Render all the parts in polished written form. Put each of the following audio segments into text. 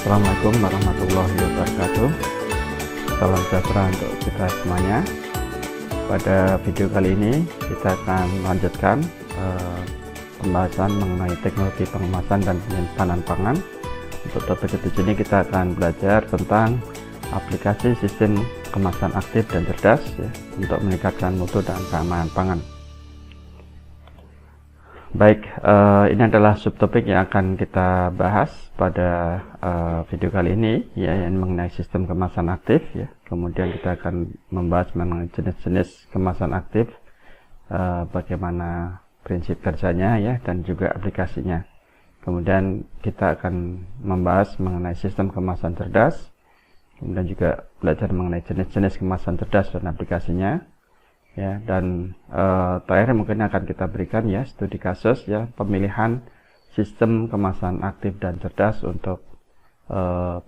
Assalamualaikum warahmatullahi wabarakatuh. Salam sejahtera untuk kita semuanya. Pada video kali ini kita akan melanjutkan pembahasan mengenai teknologi pengemasan dan penyimpanan pangan. Untuk topik ketujuh ini kita akan belajar tentang aplikasi sistem kemasan aktif dan cerdas ya, untuk meningkatkan mutu dan keamanan pangan. Baik, ini adalah subtopik yang akan kita bahas pada video kali ini ya, yang mengenai sistem kemasan aktif ya. Kemudian kita akan membahas mengenai jenis-jenis kemasan aktif, bagaimana prinsip kerjanya ya, dan juga aplikasinya. Kemudian kita akan membahas mengenai sistem kemasan cerdas, kemudian juga belajar mengenai jenis-jenis kemasan cerdas dan aplikasinya ya, dan terakhir mungkin akan kita berikan ya studi kasus ya pemilihan sistem kemasan aktif dan cerdas untuk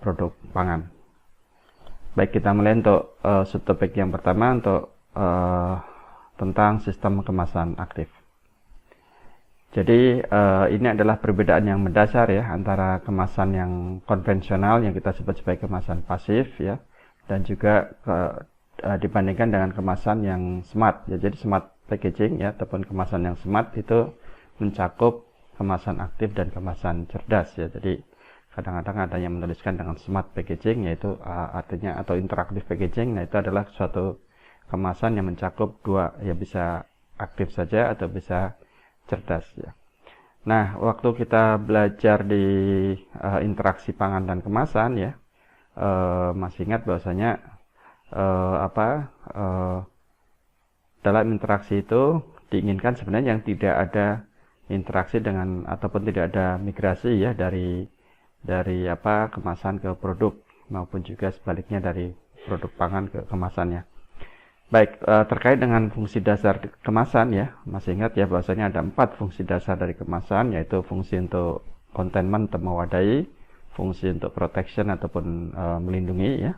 produk pangan. Baik, kita mulai untuk subtopik yang pertama untuk tentang sistem kemasan aktif. Jadi ini adalah perbedaan yang mendasar ya antara kemasan yang konvensional yang kita sebut sebagai kemasan pasif ya, dan juga dibandingkan dengan kemasan yang smart ya. Jadi smart packaging ya, ataupun kemasan yang smart itu mencakup kemasan aktif dan kemasan cerdas ya. Jadi kadang-kadang ada yang menuliskan dengan smart packaging, yaitu artinya atau interactive packaging. Nah, itu adalah suatu kemasan yang mencakup dua ya, bisa aktif saja atau bisa cerdas ya. Nah, waktu kita belajar di interaksi pangan dan kemasan ya, masih ingat bahwasanya dalam interaksi itu diinginkan sebenarnya yang tidak ada interaksi dengan ataupun tidak ada migrasi ya dari kemasan ke produk, maupun juga sebaliknya dari produk pangan ke kemasannya. Baik, terkait dengan fungsi dasar kemasan ya, masih ingat ya bahwasanya ada 4 fungsi dasar dari kemasan, yaitu fungsi untuk containment atau mewadahi, fungsi untuk protection ataupun melindungi ya,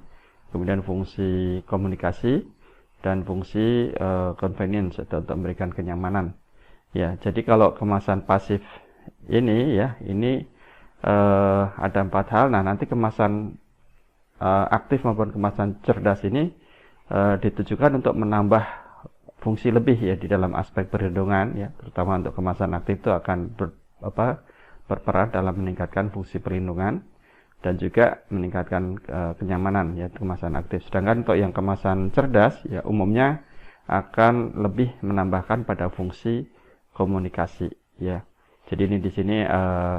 kemudian fungsi komunikasi, dan fungsi convenience atau untuk memberikan kenyamanan ya. Jadi kalau kemasan pasif ini ya, ini ada 4 hal. Nah, nanti kemasan aktif maupun kemasan cerdas ini ditujukan untuk menambah fungsi lebih ya di dalam aspek perlindungan ya, terutama untuk kemasan aktif itu akan berperan dalam meningkatkan fungsi perlindungan dan juga meningkatkan kenyamanan ya kemasan aktif. Sedangkan untuk yang kemasan cerdas ya umumnya akan lebih menambahkan pada fungsi komunikasi ya. Jadi ini di sini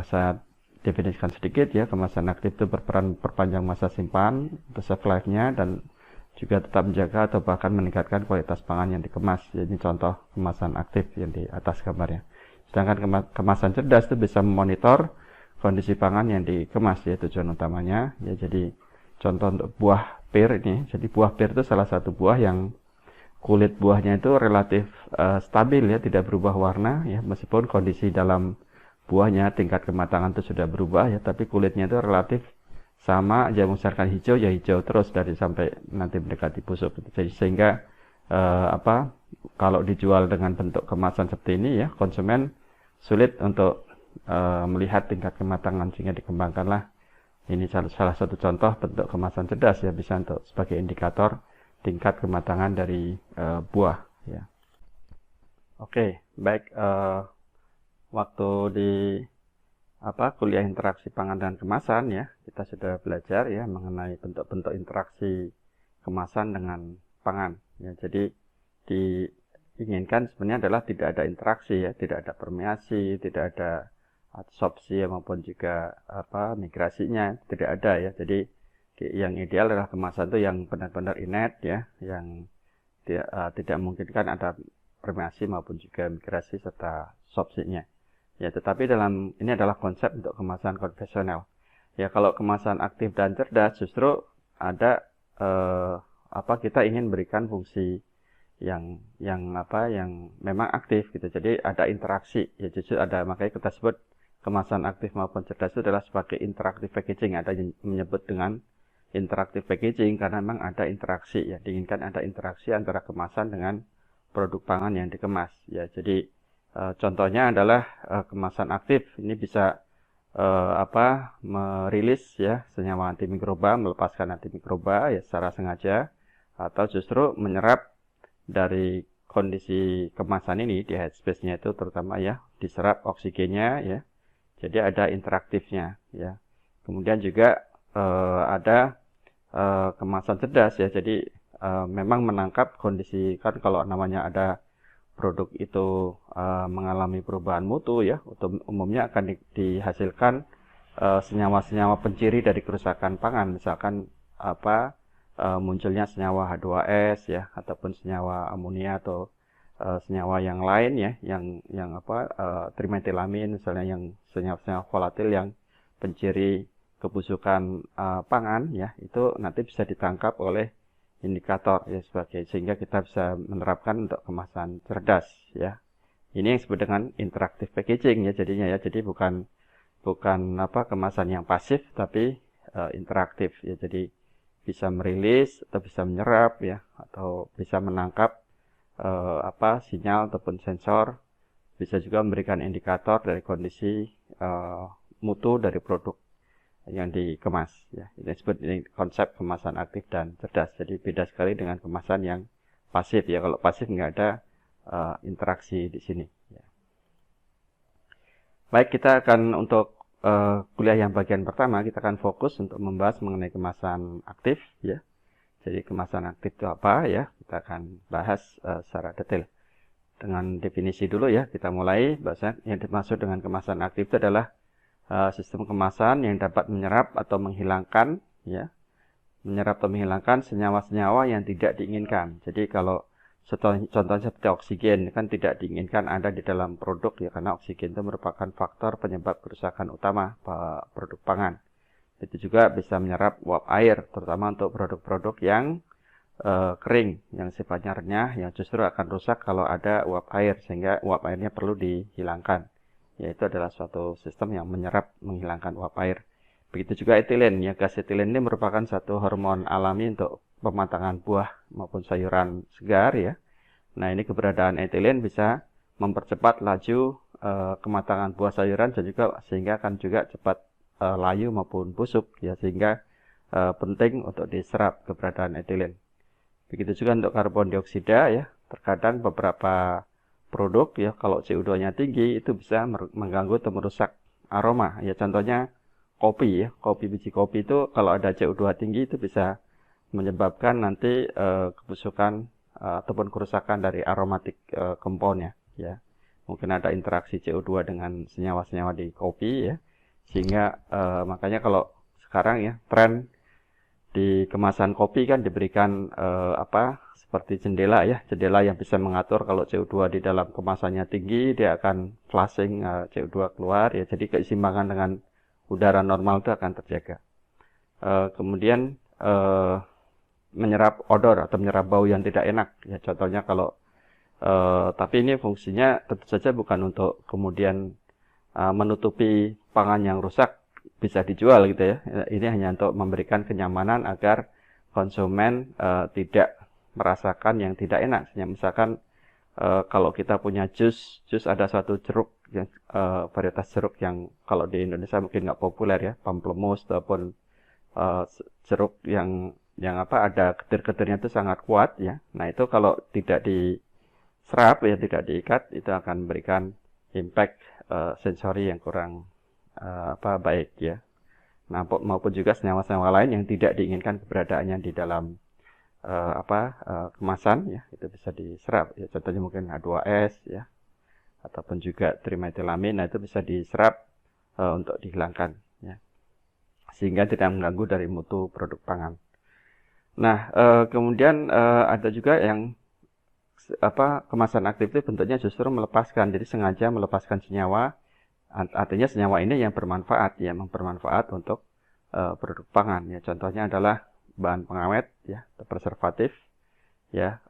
saya definisikan sedikit ya, kemasan aktif itu berperan perpanjang masa simpan atau shelf life-nya, dan juga tetap menjaga atau bahkan meningkatkan kualitas pangan yang dikemas. Jadi contoh kemasan aktif yang di atas gambarnya. Sedangkan kemasan cerdas itu bisa memonitor kondisi pangan yang dikemas ya, tujuan utamanya ya. Jadi contoh untuk buah pir ini, jadi buah pir itu salah satu buah yang kulit buahnya itu relatif stabil ya, tidak berubah warna ya, meskipun kondisi dalam buahnya tingkat kematangan itu sudah berubah ya, tapi kulitnya itu relatif sama aja, misalkan hijau ya hijau terus dari sampai nanti mendekati busuk. Jadi sehingga kalau dijual dengan bentuk kemasan seperti ini ya, konsumen sulit untuk melihat tingkat kematangan, sehingga dikembangkanlah ini salah satu contoh bentuk kemasan cerdas ya, bisa untuk sebagai indikator tingkat kematangan dari buah ya. Oke, baik, waktu di kuliah interaksi pangan dan kemasan ya, kita sudah belajar ya mengenai bentuk-bentuk interaksi kemasan dengan pangan ya. Jadi diinginkan sebenarnya adalah tidak ada interaksi ya, tidak ada permeasi, tidak ada absorpsi maupun juga migrasinya tidak ada ya. Jadi yang ideal adalah kemasan itu yang benar-benar inert ya, yang tidak memungkinkan ada permeasi maupun juga migrasi serta absorpsinya ya. Tetapi ini adalah konsep untuk kemasan konvensional ya. Kalau kemasan aktif dan cerdas justru ada kita ingin berikan fungsi yang memang aktif gitu. Jadi ada interaksi ya, justru ada, makanya kita sebut kemasan aktif maupun cerdas itu adalah sebagai interactive packaging. Ada yang menyebut dengan interactive packaging karena memang ada interaksi ya, diinginkan ada interaksi antara kemasan dengan produk pangan yang dikemas ya. Jadi contohnya adalah kemasan aktif ini bisa merilis ya senyawa antimikroba, melepaskan antimikroba ya secara sengaja, atau justru menyerap dari kondisi kemasan ini di headspace-nya itu terutama ya diserap oksigennya ya. Jadi ada interaktifnya ya. Kemudian juga ada kemasan cerdas ya. Jadi memang menangkap kondisi, kan kalau namanya ada produk itu mengalami perubahan mutu ya, umumnya akan dihasilkan senyawa-senyawa penciri dari kerusakan pangan, misalkan munculnya senyawa H2S ya, ataupun senyawa amonia atau senyawa yang lain ya, yang trimetilamin misalnya, yang senyawa-senyawa volatil yang penciri kebusukan pangan ya, itu nanti bisa ditangkap oleh indikator ya sehingga kita bisa menerapkan untuk kemasan cerdas ya. Ini yang disebut dengan interactive packaging ya jadinya ya. Jadi bukan kemasan yang pasif tapi interaktif ya. Jadi bisa merilis atau bisa menyerap ya, atau bisa menangkap sinyal ataupun sensor, bisa juga memberikan indikator dari kondisi mutu dari produk yang dikemas ya. Ini konsep kemasan aktif dan cerdas. Jadi beda sekali dengan kemasan yang pasif ya. Kalau pasif nggak ada interaksi di sini ya. Baik, kita akan untuk kuliah yang bagian pertama kita akan fokus untuk membahas mengenai kemasan aktif ya. Jadi kemasan aktif itu apa ya? Kita akan bahas secara detail. Dengan definisi dulu ya, kita mulai. Bahasa yang dimaksud dengan kemasan aktif itu adalah sistem kemasan yang dapat menyerap atau menghilangkan ya, senyawa-senyawa yang tidak diinginkan. Jadi kalau contohnya seperti oksigen kan tidak diinginkan ada di dalam produk ya, karena oksigen itu merupakan faktor penyebab kerusakan utama produk pangan. Itu juga bisa menyerap uap air, terutama untuk produk-produk yang kering, yang sifatnya renyah, yang justru akan rusak kalau ada uap air, sehingga uap airnya perlu dihilangkan. Yaitu adalah suatu sistem yang menyerap, menghilangkan uap air. Begitu juga etilen ya, gas etilen ini merupakan satu hormon alami untuk pematangan buah maupun sayuran segar ya. Nah, ini keberadaan etilen bisa mempercepat laju kematangan buah sayuran, dan juga sehingga akan juga cepat layu maupun busuk ya, sehingga penting untuk diserap keberadaan etilen. Begitu juga untuk karbon dioksida ya, terkadang beberapa produk ya kalau CO2-nya tinggi itu bisa mengganggu atau merusak aroma ya. Contohnya kopi ya, biji kopi itu kalau ada CO2 tinggi itu bisa menyebabkan nanti kebusukan ataupun kerusakan dari aromatik compound ya. Mungkin ada interaksi CO2 dengan senyawa-senyawa di kopi ya, sehingga makanya kalau sekarang ya tren di kemasan kopi kan diberikan seperti jendela ya, jendela yang bisa mengatur kalau CO2 di dalam kemasannya tinggi, dia akan flushing CO2 keluar ya. Jadi keseimbangan dengan udara normal itu akan terjaga. Kemudian menyerap odor atau menyerap bau yang tidak enak ya. Contohnya kalau tapi ini fungsinya tentu saja bukan untuk kemudian menutupi pangan yang rusak bisa dijual gitu ya. Ini hanya untuk memberikan kenyamanan agar konsumen tidak merasakan yang tidak enak. Misalkan kalau kita punya jus ada suatu jeruk yang varietas jeruk yang kalau di Indonesia mungkin nggak populer ya, pamplemousse ataupun jeruk yang ada getir-getirnya itu sangat kuat ya. Nah, itu kalau tidak diserap ya, tidak diikat, itu akan memberikan impact sensori yang kurang baik ya. Nah, maupun juga senyawa-senyawa lain yang tidak diinginkan keberadaannya di dalam kemasan ya, itu bisa diserap ya. Contohnya mungkin H2S ya, ataupun juga trimetilamin. Nah, itu bisa diserap untuk dihilangkan ya, sehingga tidak mengganggu dari mutu produk pangan. Nah, kemudian ada juga yang kemasan aktif itu bentuknya justru melepaskan, jadi sengaja melepaskan senyawa, artinya senyawa ini yang bermanfaat ya, bermanfaat untuk produk pangan ya. Contohnya adalah bahan pengawet ya, preservatif ya,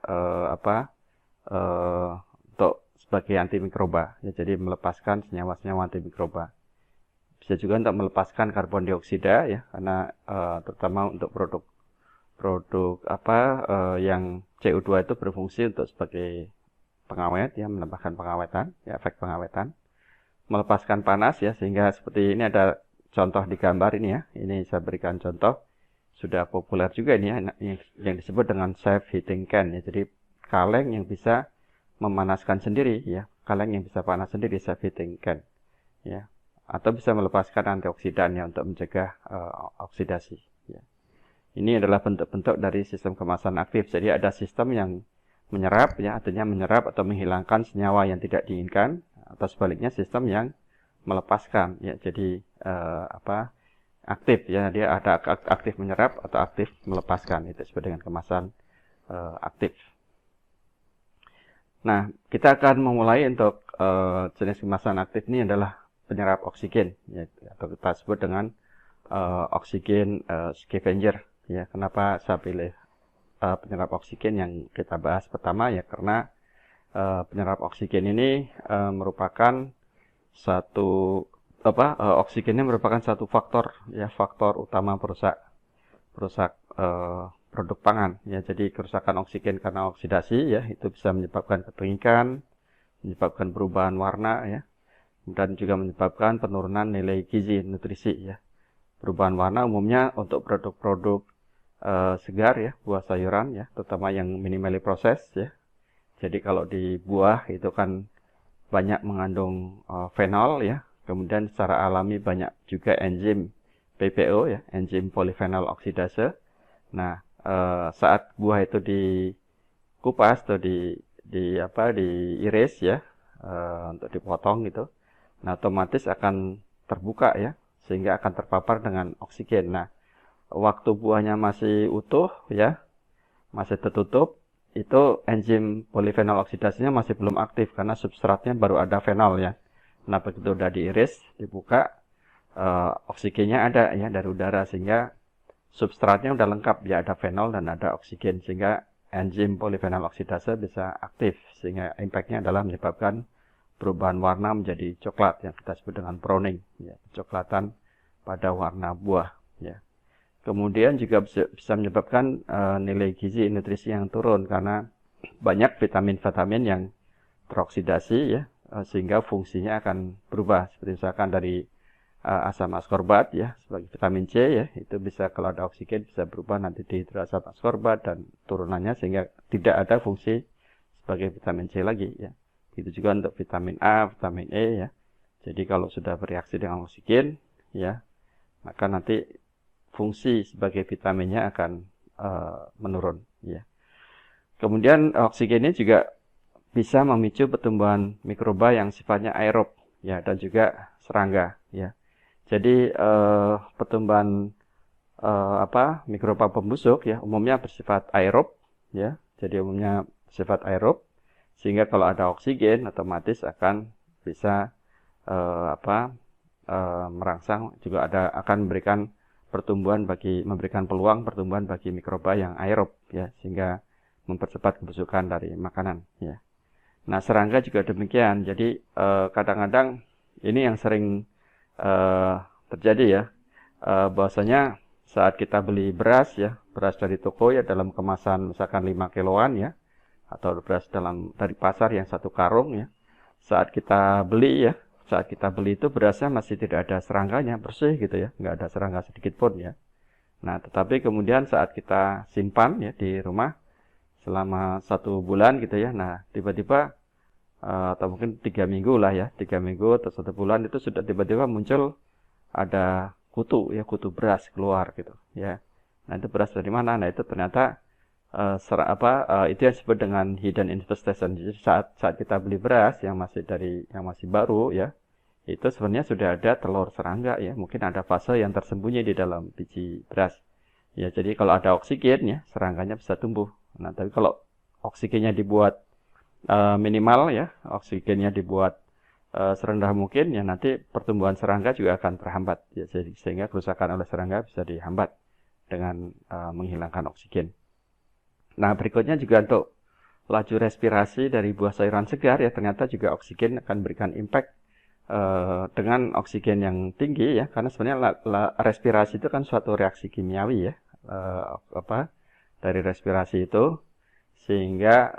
untuk sebagai antimikroba ya, jadi melepaskan senyawa-senyawa antimikroba. Bisa juga untuk melepaskan karbon dioksida ya, karena terutama untuk produk yang CO2 itu berfungsi untuk sebagai pengawet ya, menambahkan pengawetan ya, efek pengawetan. melepaskan panas ya, sehingga seperti ini ada contoh di gambar ini ya. Ini saya berikan contoh, sudah populer juga ini ya, yang disebut dengan self heating can ya. Jadi kaleng yang bisa memanaskan sendiri ya, kaleng yang bisa panas sendiri, self heating can ya, atau bisa melepaskan antioksidan ya untuk mencegah oksidasi ya. Ini adalah bentuk-bentuk dari sistem kemasan aktif. Jadi ada sistem yang menyerap ya, artinya menyerap atau menghilangkan senyawa yang tidak diinginkan, atau sebaliknya sistem yang melepaskan ya. Jadi aktif ya, dia ada aktif menyerap atau aktif melepaskan, itu disebut dengan kemasan aktif. Nah, kita akan memulai untuk jenis kemasan aktif ini adalah penyerap oksigen ya, atau kita sebut dengan oksigen scavenger ya. Kenapa saya pilih penyerap oksigen yang kita bahas pertama ya, karena penyerap oksigen ini merupakan satu oksigennya merupakan satu faktor ya, faktor utama perusak produk pangan ya. Jadi kerusakan oksigen karena oksidasi ya, itu bisa menyebabkan kepanikan, menyebabkan perubahan warna ya, dan juga menyebabkan penurunan nilai gizi nutrisi ya. Perubahan warna umumnya untuk produk-produk segar ya, buah sayuran ya, terutama yang minimally proses ya. Jadi kalau di buah itu kan banyak mengandung fenol ya, kemudian secara alami banyak juga enzim PPO ya, enzim polifenol oksidase. Nah, saat buah itu dikupas atau diiris ya, untuk dipotong gitu, nah otomatis akan terbuka ya, sehingga akan terpapar dengan oksigen. Nah, waktu buahnya masih utuh ya, masih tertutup, itu enzim polifenol oksidasinya masih belum aktif karena substratnya baru ada fenol ya. Nah, begitu udah diiris, dibuka, oksigennya ada ya dari udara, sehingga substratnya udah lengkap ya, ada fenol dan ada oksigen, sehingga enzim polifenol oksidase bisa aktif, sehingga impact-nya adalah menyebabkan perubahan warna menjadi coklat yang kita sebut dengan browning ya, kecoklatan pada warna buah ya. Kemudian juga bisa menyebabkan nilai gizi nutrisi yang turun karena banyak vitamin-vitamin yang teroksidasi ya, sehingga fungsinya akan berubah. Seperti misalkan dari asam askorbat ya, sebagai vitamin C ya, itu bisa kalau ada oksigen bisa berubah nanti dihidroasam askorbat dan turunannya, sehingga tidak ada fungsi sebagai vitamin C lagi ya. Itu juga untuk vitamin A, vitamin E ya. Jadi kalau sudah bereaksi dengan oksigen ya, maka nanti fungsi sebagai vitaminnya akan menurun ya. Kemudian oksigen ini juga bisa memicu pertumbuhan mikroba yang sifatnya aerob ya, dan juga serangga ya. Jadi pertumbuhan mikroba pembusuk ya umumnya bersifat aerob ya. Jadi umumnya bersifat aerob, sehingga kalau ada oksigen otomatis akan bisa merangsang, juga akan memberikan memberikan peluang pertumbuhan bagi mikroba yang aerob ya, sehingga mempercepat pembusukan dari makanan ya. Nah, serangga juga demikian. Jadi kadang-kadang ini yang sering terjadi ya, bahwasanya saat kita beli beras ya, beras dari toko ya dalam kemasan misalkan 5 kiloan ya, atau beras dari pasar yang 1 karung ya, saat kita beli itu berasnya masih tidak ada serangganya, bersih gitu ya, nggak ada serangga sedikit pun ya. Nah, tetapi kemudian saat kita simpan ya di rumah selama 1 bulan gitu ya, nah tiba-tiba atau mungkin 3 minggu lah ya, 3 minggu atau 1 bulan itu sudah tiba-tiba muncul ada kutu ya, kutu beras keluar gitu ya. Nah, itu beras dari mana? Nah, itu ternyata itu yang disebut dengan hidden infestation. Jadi saat kita beli beras yang masih baru ya, itu sebenarnya sudah ada telur serangga ya, mungkin ada fase yang tersembunyi di dalam biji beras ya. Jadi kalau ada oksigen ya, serangganya bisa tumbuh. Nah, tapi kalau oksigennya dibuat minimal ya, oksigennya dibuat serendah mungkin ya, nanti pertumbuhan serangga juga akan terhambat ya, sehingga kerusakan oleh serangga bisa dihambat dengan menghilangkan oksigen. Nah, berikutnya juga untuk laju respirasi dari buah sayuran segar ya, ternyata juga oksigen akan berikan impact dengan oksigen yang tinggi ya, karena sebenarnya respirasi itu kan suatu reaksi kimiawi ya, dari respirasi itu, sehingga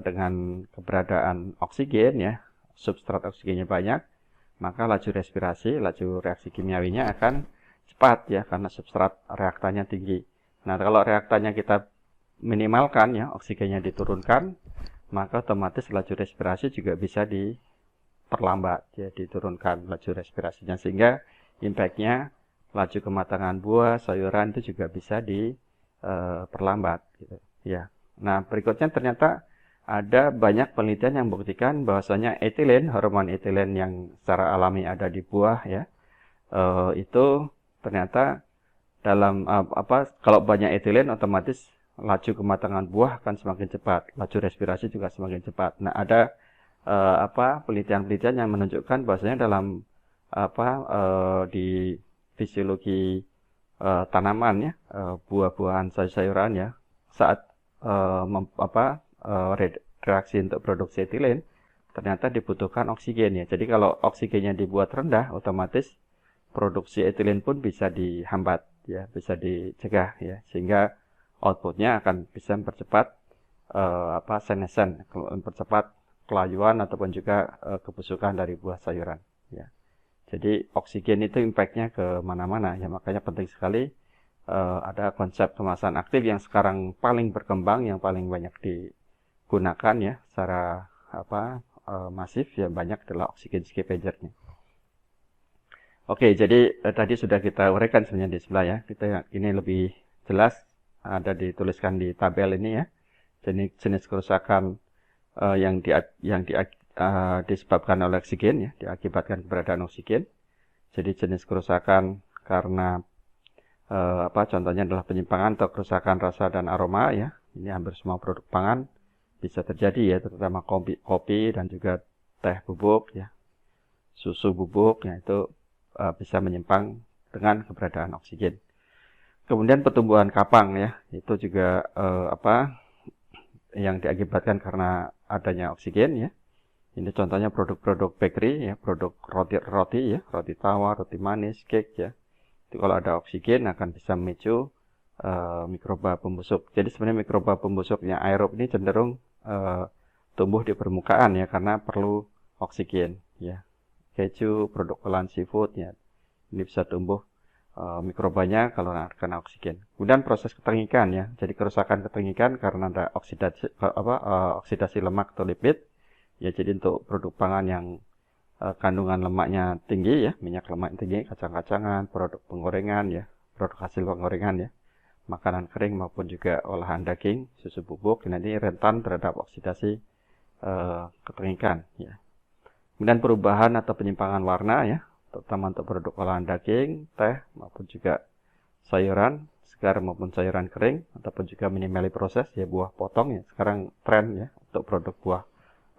dengan keberadaan oksigen ya, substrat oksigennya banyak, maka laju respirasi, laju reaksi kimiawinya akan cepat ya, karena substrat reaktannya tinggi. Nah, kalau reaktannya kita minimalkan ya, oksigennya diturunkan, maka otomatis laju respirasi juga bisa diperlambat ya, diturunkan laju respirasinya, sehingga impact-nya laju kematangan buah, sayuran itu juga bisa diperlambat gitu ya. Nah, berikutnya ternyata ada banyak penelitian yang membuktikan bahwasanya etilen, hormon etilen yang secara alami ada di buah ya, itu ternyata dalam kalau banyak etilen otomatis laju kematangan buah akan semakin cepat, laju respirasi juga semakin cepat. Nah, ada penelitian-penelitian yang menunjukkan bahwasanya dalam di fisiologi tanaman ya, buah-buahan, sayur-sayuran ya, saat reaksi untuk produksi etilen ternyata dibutuhkan oksigen ya. Jadi kalau oksigennya dibuat rendah, otomatis produksi etilen pun bisa dihambat ya, bisa dicegah ya, sehingga outputnya akan bisa mempercepat senescence, mempercepat kelayuan ataupun juga kebusukan dari buah sayuran ya. Jadi oksigen itu impact-nya ke mana-mana ya, makanya penting sekali ada konsep kemasan aktif yang sekarang paling berkembang, yang paling banyak digunakan ya secara masif ya, banyak adalah oksigen scavenger-nya. Oke, jadi tadi sudah kita uraikan sebenarnya di sebelah ya. Kita ini lebih jelas ada dituliskan di tabel ini ya. Jenis kerusakan yang disebabkan oleh oksigen ya, diakibatkan keberadaan oksigen. Jadi jenis kerusakan karena contohnya adalah penyimpangan atau kerusakan rasa dan aroma ya. Ini hampir semua produk pangan bisa terjadi ya, terutama kopi dan juga teh bubuk ya, susu bubuk ya, itu bisa menyimpang dengan keberadaan oksigen. Kemudian pertumbuhan kapang ya, itu juga yang diakibatkan karena adanya oksigen ya. Ini contohnya produk-produk bakery ya, produk roti ya, roti tawar, roti manis, cake ya. Itu kalau ada oksigen akan bisa memicu mikroba pembusuk. Jadi sebenarnya mikroba pembusuknya aerob ini cenderung tumbuh di permukaan ya, karena perlu oksigen ya. Keju, produk olahan seafood ya, ini bisa tumbuh mikrobanya kalau kena oksigen. Kemudian proses ketengikan ya, jadi kerusakan ketengikan karena ada oksidasi lemak atau lipid ya. Jadi untuk produk pangan yang kandungan lemaknya tinggi ya, minyak lemak tinggi, kacang-kacangan, produk penggorengan ya, produk hasil penggorengan ya, makanan kering maupun juga olahan daging, susu bubuk, nanti rentan terhadap oksidasi ketengikan ya. Kemudian perubahan atau penyimpangan warna ya, terutama untuk produk olahan daging, teh maupun juga sayuran segar maupun sayuran kering, ataupun juga minimally proses ya, buah potong ya, sekarang tren ya untuk produk buah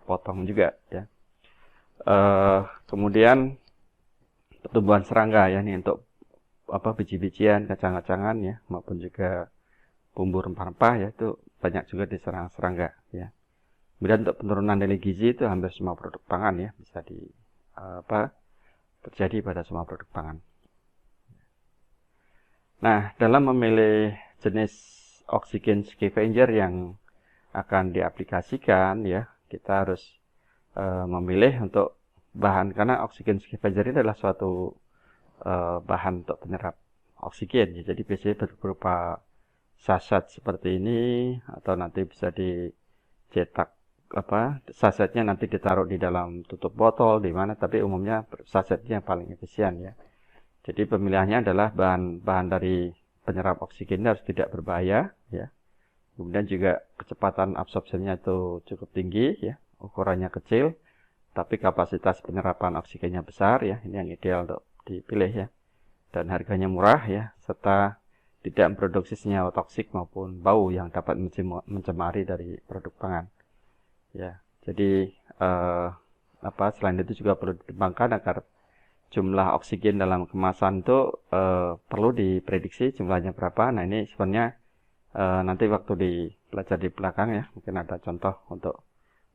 potong juga ya. Kemudian pertumbuhan serangga ya, ini untuk biji-bijian, kacang-kacangan ya, maupun juga bumbu rempah-rempah ya, itu banyak juga diserang serangga ya. Kemudian untuk penurunan nilai gizi itu hampir semua produk pangan ya, bisa terjadi pada semua produk pangan. Nah, dalam memilih jenis oksigen scavenger yang akan diaplikasikan ya, kita harus memilih untuk bahan, karena oksigen scavenger ini adalah suatu bahan untuk penyerap oksigen ya. Jadi biasanya berupa sachet seperti ini, atau nanti bisa dicetak sasetnya nanti ditaruh di dalam tutup botol di mana, tapi umumnya sasetnya paling efisien ya. Jadi pemilihannya adalah bahan dari penyerap oksigen harus tidak berbahaya ya. Kemudian juga kecepatan absorpsinya itu cukup tinggi ya, ukurannya kecil tapi kapasitas penyerapan oksigennya besar ya. Ini yang ideal untuk dipilih ya. Dan harganya murah ya, serta tidak memproduksi senyawa toksik maupun bau yang dapat mencemari dari produk pangan. Ya, jadi selain itu juga perlu dikembangkan agar jumlah oksigen dalam kemasan itu perlu diprediksi jumlahnya berapa. Nah, ini sebenarnya nanti waktu belajar di belakang ya, mungkin ada contoh untuk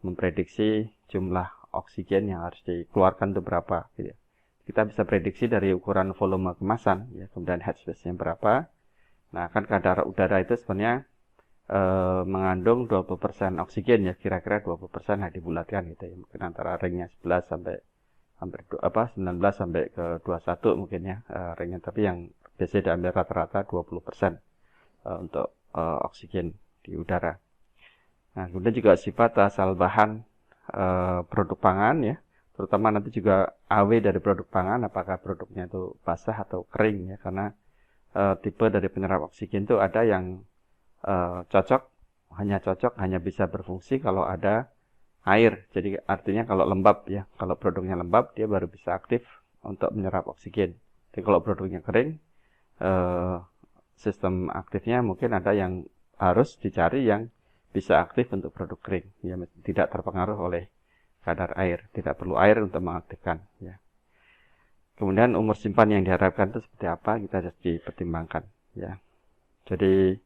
memprediksi jumlah oksigen yang harus dikeluarkan itu berapa gitu ya. Kita bisa prediksi dari ukuran volume kemasan ya, kemudian headspace-nya berapa. Nah, kan kadar udara itu sebenarnya mengandung 20% oksigen ya, kira-kira 20% dibulatkan gitu ya, mungkin antara ringnya 11 sampai hampir 19 sampai ke 21 mungkin ya ringnya, tapi yang biasanya diambil rata-rata 20% untuk oksigen di udara. Nah, kemudian juga sifat asal bahan produk pangan ya, terutama nanti juga AW dari produk pangan, apakah produknya itu basah atau kering ya, karena tipe dari penyerap oksigen itu ada yang cocok hanya bisa berfungsi kalau ada air. Jadi artinya kalau lembab ya, kalau produknya lembab dia baru bisa aktif untuk menyerap oksigen. Jadi kalau produknya kering, sistem aktifnya mungkin ada yang harus dicari yang bisa aktif untuk produk kering, ya, tidak terpengaruh oleh kadar air, tidak perlu air untuk mengaktifkan. Ya. Kemudian umur simpan yang diharapkan itu seperti apa, kita harus dipertimbangkan. Ya. Jadi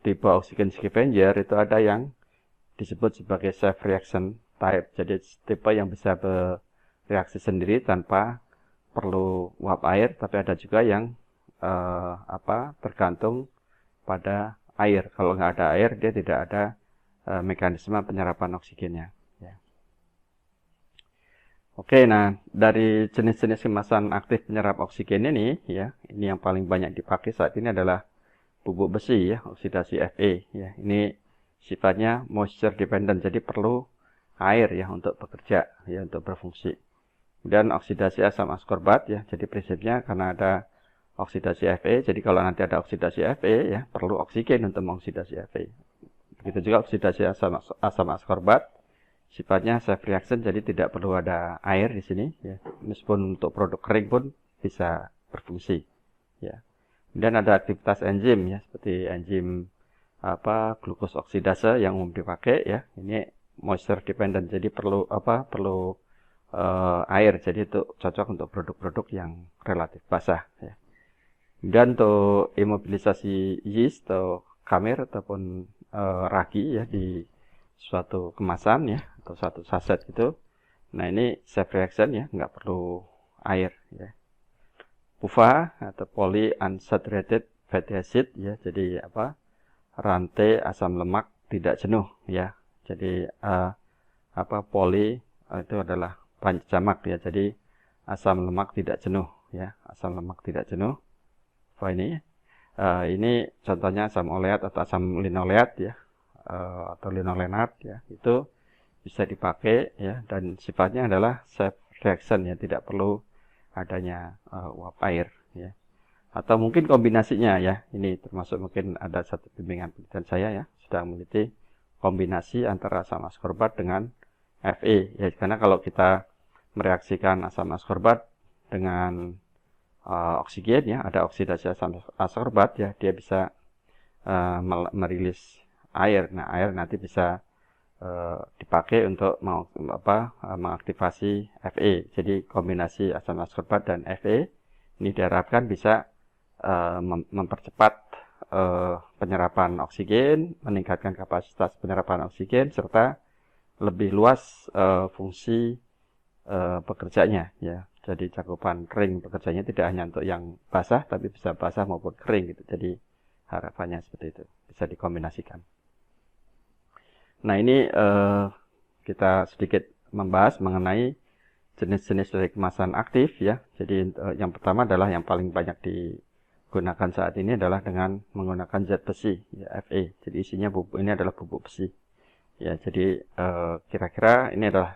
tipe oksigen scavenger itu ada yang disebut sebagai safe reaction type, jadi tipe yang bisa bereaksi sendiri tanpa perlu uap air, tapi ada juga yang tergantung pada air. Kalau nggak ada air, dia tidak ada mekanisme penyerapan oksigennya. Ya. Oke, nah dari jenis-jenis kemasan aktif penyerap oksigen ini, ya, ini yang paling banyak dipakai saat ini adalah bubuk besi, ya, oksidasi Fe. Ya, ini sifatnya moisture dependent, jadi perlu air ya untuk bekerja, ya, untuk berfungsi. Kemudian oksidasi asam askorbat, ya, jadi prinsipnya karena ada oksidasi Fe, jadi kalau nanti ada oksidasi Fe, ya, perlu oksigen untuk mengoksidasi Fe. Begitu juga oksidasi asam askorbat, sifatnya safe reaction, jadi tidak perlu ada air di sini, ya. Meskipun untuk produk kering pun bisa berfungsi, ya. Kemudian ada aktivitas enzim, ya, seperti enzim glukos oksidase yang umum dipakai, ya. Ini moisture dependent, jadi perlu air, jadi itu cocok untuk produk-produk yang relatif basah, ya. Dan untuk imobilisasi yeast atau khamir ataupun ragi, ya, di suatu kemasan, ya, atau suatu saset gitu. Nah, ini safe reaction, ya, nggak perlu air, ya. PUFA atau polyunsaturated fatty acid, ya, jadi rantai asam lemak tidak jenuh, ya. Jadi poly itu adalah banyak jamak, ya, jadi asam lemak tidak jenuh, ya, asam lemak tidak jenuh. Ini contohnya asam oleat atau asam linoleat, ya, atau linolenat, ya, itu bisa dipakai, ya, dan sifatnya adalah safe reaction, ya, tidak perlu adanya uap air, ya. Atau mungkin kombinasinya, ya, ini termasuk mungkin ada satu bimbingan penelitian saya, ya, sedang meneliti kombinasi antara asam askorbat dengan Fe, ya, karena kalau kita mereaksikan asam askorbat dengan oksigen, ya, ada oksidasi asam askorbat, ya, dia bisa merilis air. Nah, air nanti bisa dipakai untuk mengaktifasi Fe. Jadi kombinasi asam askorbat dan Fe ini diharapkan bisa mempercepat penyerapan oksigen, meningkatkan kapasitas penyerapan oksigen, serta lebih luas fungsi pekerjanya, ya. Jadi cakupan kering pekerjaannya tidak hanya untuk yang basah, tapi bisa basah maupun kering gitu. Jadi harapannya seperti itu, bisa dikombinasikan. Nah, ini kita sedikit membahas mengenai jenis-jenis dari kemasan aktif, ya. Jadi yang pertama adalah yang paling banyak digunakan saat ini adalah dengan menggunakan zat besi, ya, Fe. Jadi isinya bubuk ini adalah bubuk besi. Ya, jadi kira-kira ini adalah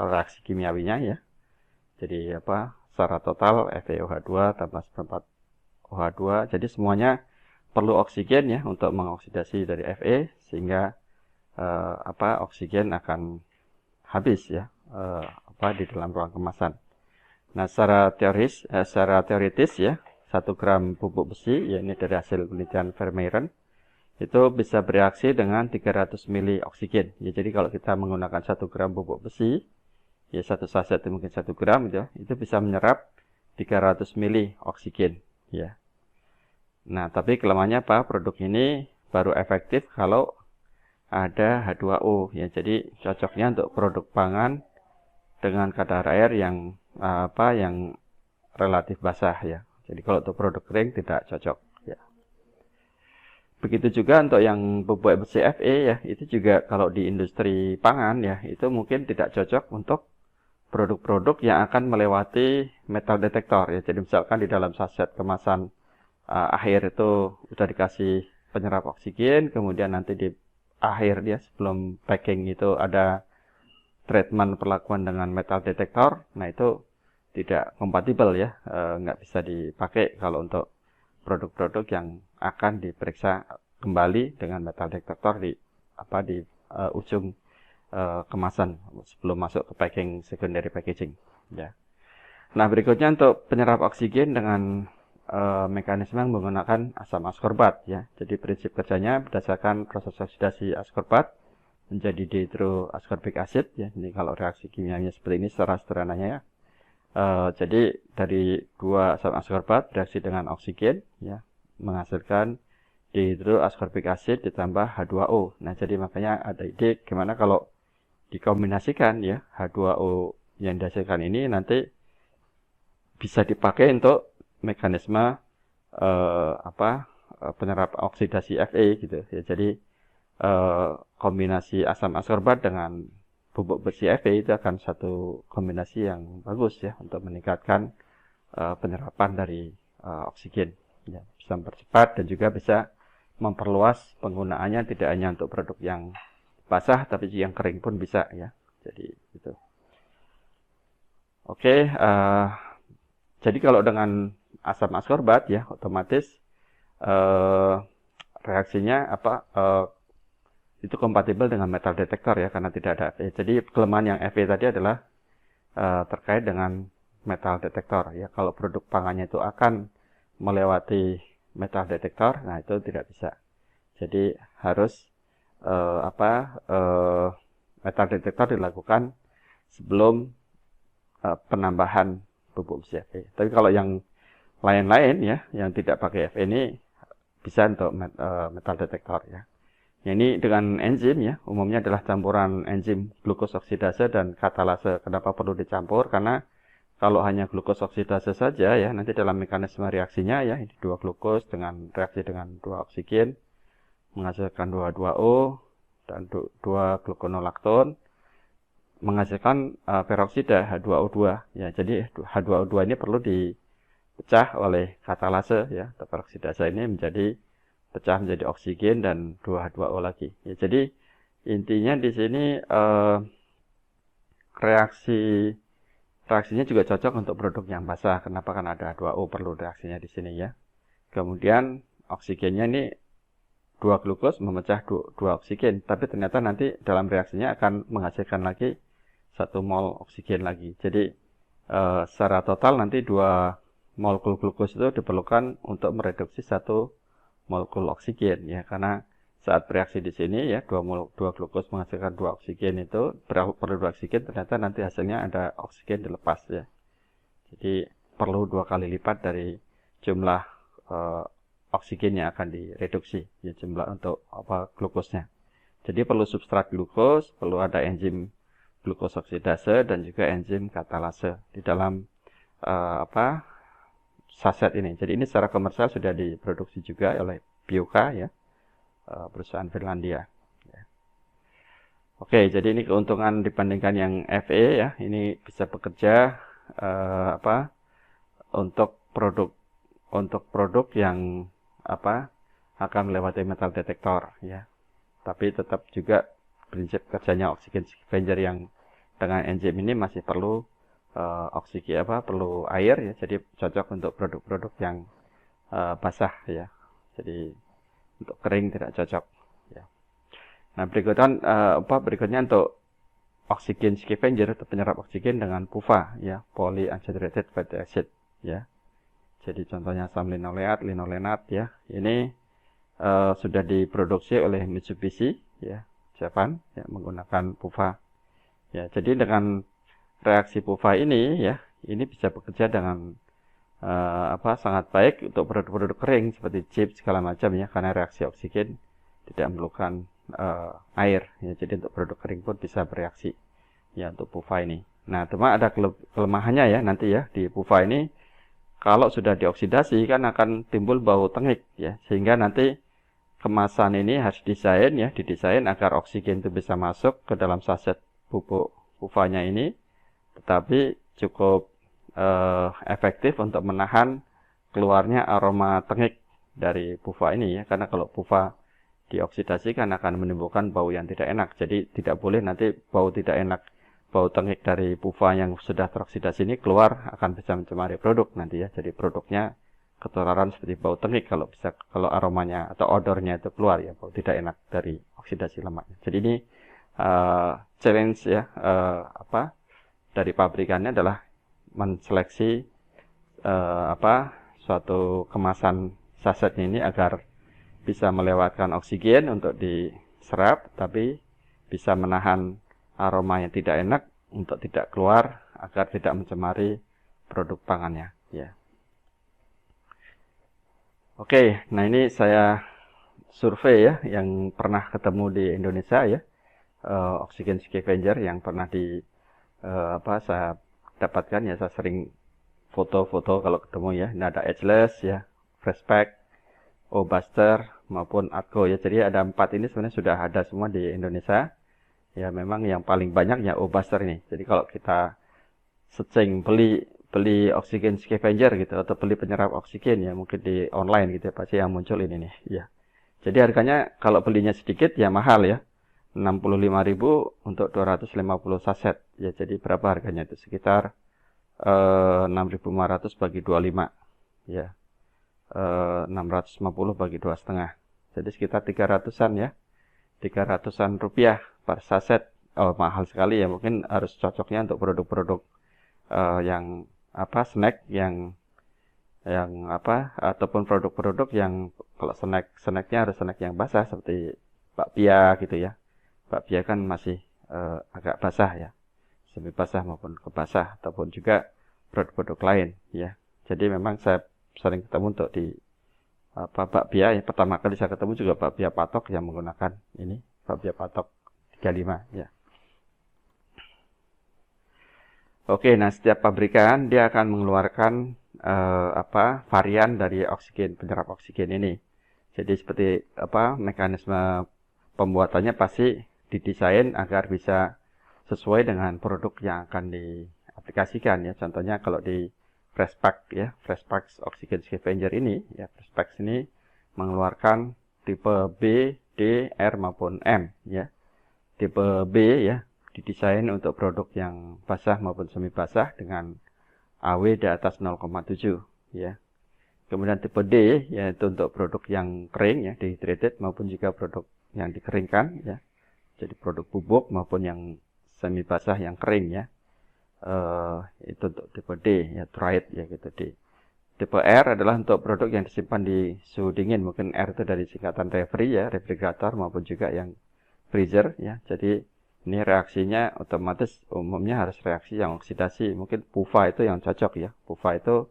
reaksi kimiawinya, ya. Jadi secara total FeOH2 tambah seperempat OH2. Jadi semuanya perlu oksigen, ya, untuk mengoksidasi dari Fe, sehingga oksigen akan habis, ya, di dalam ruang kemasan. Nah, secara teoritis, ya, 1 gram bubuk besi, ya, ini dari hasil penelitian Vermeiren, itu bisa bereaksi dengan 300 mili oksigen. Ya, jadi kalau kita menggunakan 1 gram bubuk besi, ya, satu saset itu mungkin 1 gram, ya, itu bisa menyerap 300 mili oksigen, ya. Nah, tapi kelemahannya produk ini baru efektif kalau ada H2O, ya. Jadi cocoknya untuk produk pangan dengan kadar air yang yang relatif basah, ya. Jadi kalau untuk produk kering tidak cocok, ya. Begitu juga untuk yang bubuk besi Fe, ya, itu juga kalau di industri pangan, ya, itu mungkin tidak cocok untuk produk-produk yang akan melewati metal detektor ya. Jadi misalkan di dalam saset kemasan akhir itu udah dikasih penyerap oksigen, kemudian nanti di akhir dia sebelum packing itu ada treatment perlakuan dengan metal detektor. Nah itu tidak kompatibel ya, nggak bisa dipakai kalau untuk produk-produk yang akan diperiksa kembali dengan metal detektor di ujung kemasan sebelum masuk ke packing secondary packaging ya. Nah berikutnya untuk penyerap oksigen dengan mekanisme yang menggunakan asam askorbat ya. Jadi prinsip kerjanya berdasarkan proses oksidasi askorbat menjadi dihidroascorbic acid ya. Ini kalau reaksi kimianya seperti ini secara sederhananya ya. Jadi dari dua asam askorbat bereaksi dengan oksigen ya menghasilkan dihidroascorbic acid ditambah H2O. Nah jadi makanya ada ide gimana kalau dikombinasikan ya H2O yang dihasilkan ini nanti bisa dipakai untuk mekanisme penyerap oksidasi Fe gitu ya. Jadi kombinasi asam askorbat dengan bubuk bersih Fe itu akan satu kombinasi yang bagus ya untuk meningkatkan penyerapan dari oksigen ya, bisa mempercepat dan juga bisa memperluas penggunaannya tidak hanya untuk produk yang basah tapi yang kering pun bisa ya. Jadi itu. Oke, jadi kalau dengan asam askorbat ya otomatis reaksinya itu kompatibel dengan metal detektor ya karena tidak ada Fe. Jadi kelemahan yang Fe tadi adalah terkait dengan metal detektor ya. Kalau produk pangannya itu akan melewati metal detektor, nah itu tidak bisa. Jadi harus metal detektor dilakukan sebelum penambahan bubuk bersih Fe. Tapi kalau yang lain-lain ya, yang tidak pakai Fe ini bisa untuk metal detektor ya. Ini dengan enzim ya, umumnya adalah campuran enzim glukos oksidase dan katalase. Kenapa perlu dicampur? Karena kalau hanya glukos oksidase saja ya, nanti dalam mekanisme reaksinya ya, ini 2 glukos dengan reaksi dengan 2 oksigen menghasilkan 2 H2O dan 2 gluconolakton menghasilkan peroksida H2O2 ya. Jadi H2O2 ini perlu dipecah oleh katalase ya, atau peroksidase ini menjadi pecah menjadi oksigen dan 2 H2O lagi. Ya, jadi intinya di sini reaksinya juga cocok untuk produk yang basah. Kenapa? Kan ada H2O perlu reaksinya di sini ya. Kemudian oksigennya ini 2 glukos memecah 2 oksigen, tapi ternyata nanti dalam reaksinya akan menghasilkan lagi 1 mol oksigen lagi. Jadi secara total nanti 2 molekul glukos itu diperlukan untuk mereduksi 1 molekul oksigen ya, karena saat bereaksi di sini ya 2 glukos menghasilkan 2 oksigen itu perlu 2 oksigen, ternyata nanti hasilnya ada oksigen dilepas ya. Jadi perlu 2 kali lipat dari jumlah oksigen yang akan direduksi ya, jumlah untuk glukosnya. Jadi perlu substrat glukos, perlu ada enzim glukos oksidase dan juga enzim katalase di dalam saset ini. Jadi ini secara komersial sudah diproduksi juga oleh Bioka ya, perusahaan Finlandia. Ya. Oke, jadi ini keuntungan dibandingkan yang Fe ya. Ini bisa bekerja untuk produk yang akan melewati metal detektor ya. Tapi tetap juga prinsip kerjanya oksigen scavenger yang dengan enzim ini masih perlu perlu air ya. Jadi cocok untuk produk-produk yang basah ya. Jadi untuk kering tidak cocok ya. Nah, berikutnya untuk oksigen scavenger atau penyerap oksigen dengan PUFA ya, polyunsaturated fatty acid ya. Jadi contohnya asam linoleat, linolenat ya. Ini sudah diproduksi oleh Mitsubishi ya, Jepang ya, menggunakan PUFA. Ya, jadi dengan reaksi PUFA ini ya, ini bisa bekerja dengan sangat baik untuk produk-produk kering seperti chips segala macam ya, karena reaksi oksigen tidak memerlukan air ya. Jadi untuk produk kering pun bisa bereaksi ya untuk PUFA ini. Nah, cuma ada kelemahannya ya nanti ya di PUFA ini. Kalau sudah dioksidasi kan akan timbul bau tengik ya, sehingga nanti kemasan ini harus didesain agar oksigen itu bisa masuk ke dalam saset bubuk PUFA-nya ini tetapi cukup efektif untuk menahan keluarnya aroma tengik dari PUFA ini ya, karena kalau PUFA dioksidasi kan akan menimbulkan bau yang tidak enak. Jadi tidak boleh nanti bau tidak enak, bau tengik dari PUFA yang sudah teroksidasi ini keluar, akan bisa mencemari produk nanti ya. Jadi produknya ketularan seperti bau tengik kalau aromanya atau odornya itu keluar ya, bau tidak enak dari oksidasi lemaknya. Jadi ini challenge ya, dari pabrikannya adalah menseleksi suatu kemasan sasetnya ini agar bisa melewatkan oksigen untuk diserap, tapi bisa menahan aroma yang tidak enak untuk tidak keluar agar tidak mencemari produk pangannya. Ya. Oke, nah ini saya survei ya yang pernah ketemu di Indonesia ya, oksigen scavenger yang pernah saya dapatkan ya, saya sering foto-foto kalau ketemu ya. Ini ada Ageless ya, Freshpack, O-Buster maupun Atco ya. Jadi ada 4 ini sebenarnya sudah ada semua di Indonesia. Ya memang yang paling banyak ya O-Buster ini. Jadi kalau kita searching beli oksigen scavenger gitu atau beli penyerap oksigen ya, mungkin di online gitu ya, pasti yang muncul ini nih ya. Jadi harganya kalau belinya sedikit ya mahal ya. 65.000 untuk 250 saset ya. Jadi berapa harganya itu? Sekitar 6.500 bagi 25 ya. 650 bagi 2,5. Jadi sekitar 300-an ya. 300-an rupiah per saset. Oh, mahal sekali ya. Mungkin harus cocoknya untuk produk-produk yang snack yang ataupun produk-produk yang kalau snacknya harus snack yang basah seperti bakpia gitu ya. Bakpia kan masih agak basah ya. Semi basah maupun kebasah, ataupun juga produk-produk lain ya. Jadi memang saya sering ketemu untuk di bakpia ya. Pertama kali saya ketemu juga bakpia patok yang menggunakan ini, bakpia patok 35 ya. Oke, nah setiap pabrikan dia akan mengeluarkan varian dari penyerap oksigen ini. Jadi seperti mekanisme pembuatannya pasti didesain agar bisa sesuai dengan produk yang akan diaplikasikan ya. Contohnya kalau di Freshpack ya, Freshpack Oxygen Scavenger ini ya, Freshpack ini mengeluarkan tipe B, D, R maupun M ya. Tipe B ya didesain untuk produk yang basah maupun semi basah dengan AW di atas 0,7 ya. Kemudian tipe D yaitu untuk produk yang kering ya, dehydrated maupun juga produk yang dikeringkan ya. Jadi produk bubuk maupun yang semi basah yang kering ya. Itu untuk tipe D ya, dried ya gitu D. Tipe R adalah untuk produk yang disimpan di suhu dingin, mungkin R itu dari singkatan refri ya, refrigerator maupun juga yang freezer ya. Jadi ini reaksinya otomatis umumnya harus reaksi yang oksidasi. Mungkin PUFA itu yang cocok ya. PUFA itu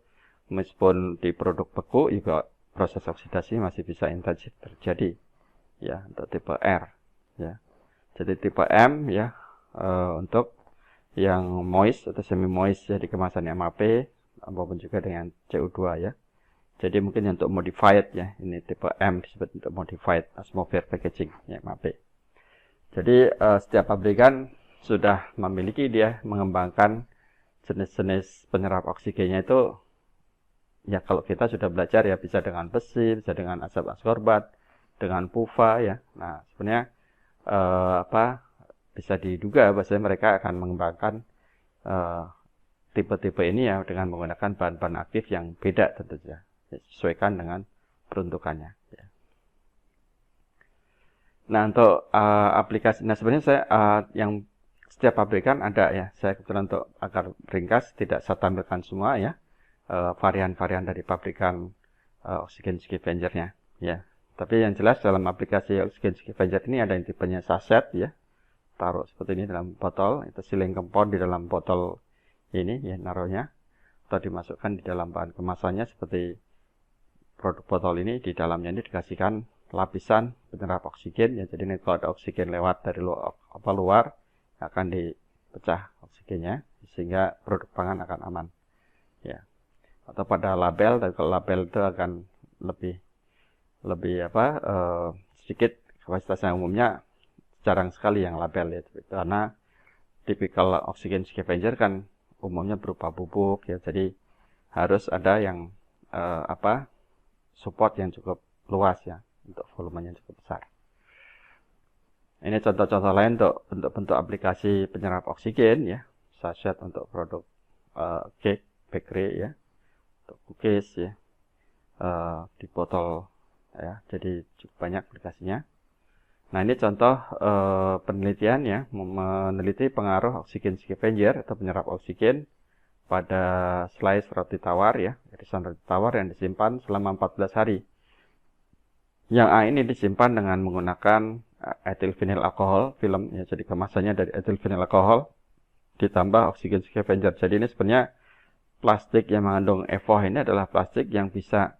meskipun di produk beku juga proses oksidasi masih bisa intensif terjadi ya untuk tipe R ya. Jadi tipe M ya untuk yang moist atau semi moist ya, di kemasan MAP maupun juga dengan CO2 ya. Jadi mungkin untuk modified ya, ini tipe M disebut untuk modified atmosphere packaging ya, MAP. Jadi setiap pabrikan sudah memiliki dia mengembangkan jenis-jenis penyerap oksigennya itu ya. Kalau kita sudah belajar ya, bisa dengan besi, bisa dengan asap askorbat, dengan PUFA ya. Nah sebenarnya bisa diduga bahwasanya mereka akan mengembangkan tipe-tipe ini ya dengan menggunakan bahan-bahan aktif yang beda tentu saja, disesuaikan dengan peruntukannya ya. Nah untuk aplikasi, nah sebenarnya saya yang setiap pabrikan ada ya, saya kebetulan untuk agar ringkas tidak saya tampilkan semua ya, varian-varian dari pabrikan oksigen scavenger-nya ya. Tapi yang jelas dalam aplikasi oksigen scavenger ini ada yang tipenya saset ya, taruh seperti ini dalam botol, itu sealing compound di dalam botol ini ya, naruhnya atau dimasukkan di dalam bahan kemasannya seperti produk botol ini. Di dalamnya ini dikasihkan lapisan penyerap oksigen ya. Jadi ini kalau ada oksigen lewat dari luar akan dipecah oksigennya sehingga produk pangan akan aman ya. Atau pada label, dan kalau label itu akan lebih sedikit kapasitasnya, umumnya jarang sekali yang label ya, karena tipikal oksigen scavenger kan umumnya berupa bubuk ya. Jadi harus ada yang support yang cukup luas ya, untuk volumenya cukup besar. Ini contoh-contoh lain untuk bentuk-bentuk aplikasi penyerap oksigen ya, sachet untuk produk cake, bakery ya, untuk cookies ya, di botol ya. Jadi cukup banyak aplikasinya. Nah, ini contoh penelitian ya, meneliti pengaruh oksigen scavenger atau penyerap oksigen pada slice roti tawar ya, irisan roti tawar yang disimpan selama 14 hari. Yang A ini disimpan dengan menggunakan ethyl vinyl alkohol film ya, jadi kemasannya dari ethyl vinyl alkohol ditambah oksigen scavenger. Jadi ini sebenarnya plastik yang mengandung EVOH ini adalah plastik yang bisa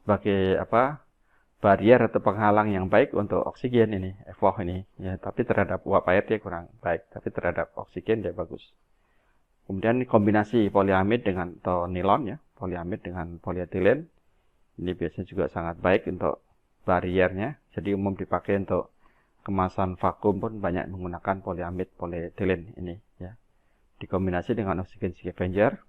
sebagai barrier atau penghalang yang baik untuk oksigen ini, EVOH ini ya, tapi terhadap uap air dia kurang baik, tapi terhadap oksigen dia bagus. Kemudian kombinasi poliamid dengan atau nilon ya, poliamid dengan polietilen. Ini biasanya juga sangat baik untuk bariernya. Jadi umum dipakai untuk kemasan vakum pun banyak menggunakan poliamid polietilen ini ya. Dikombinasi dengan oksigen scavenger.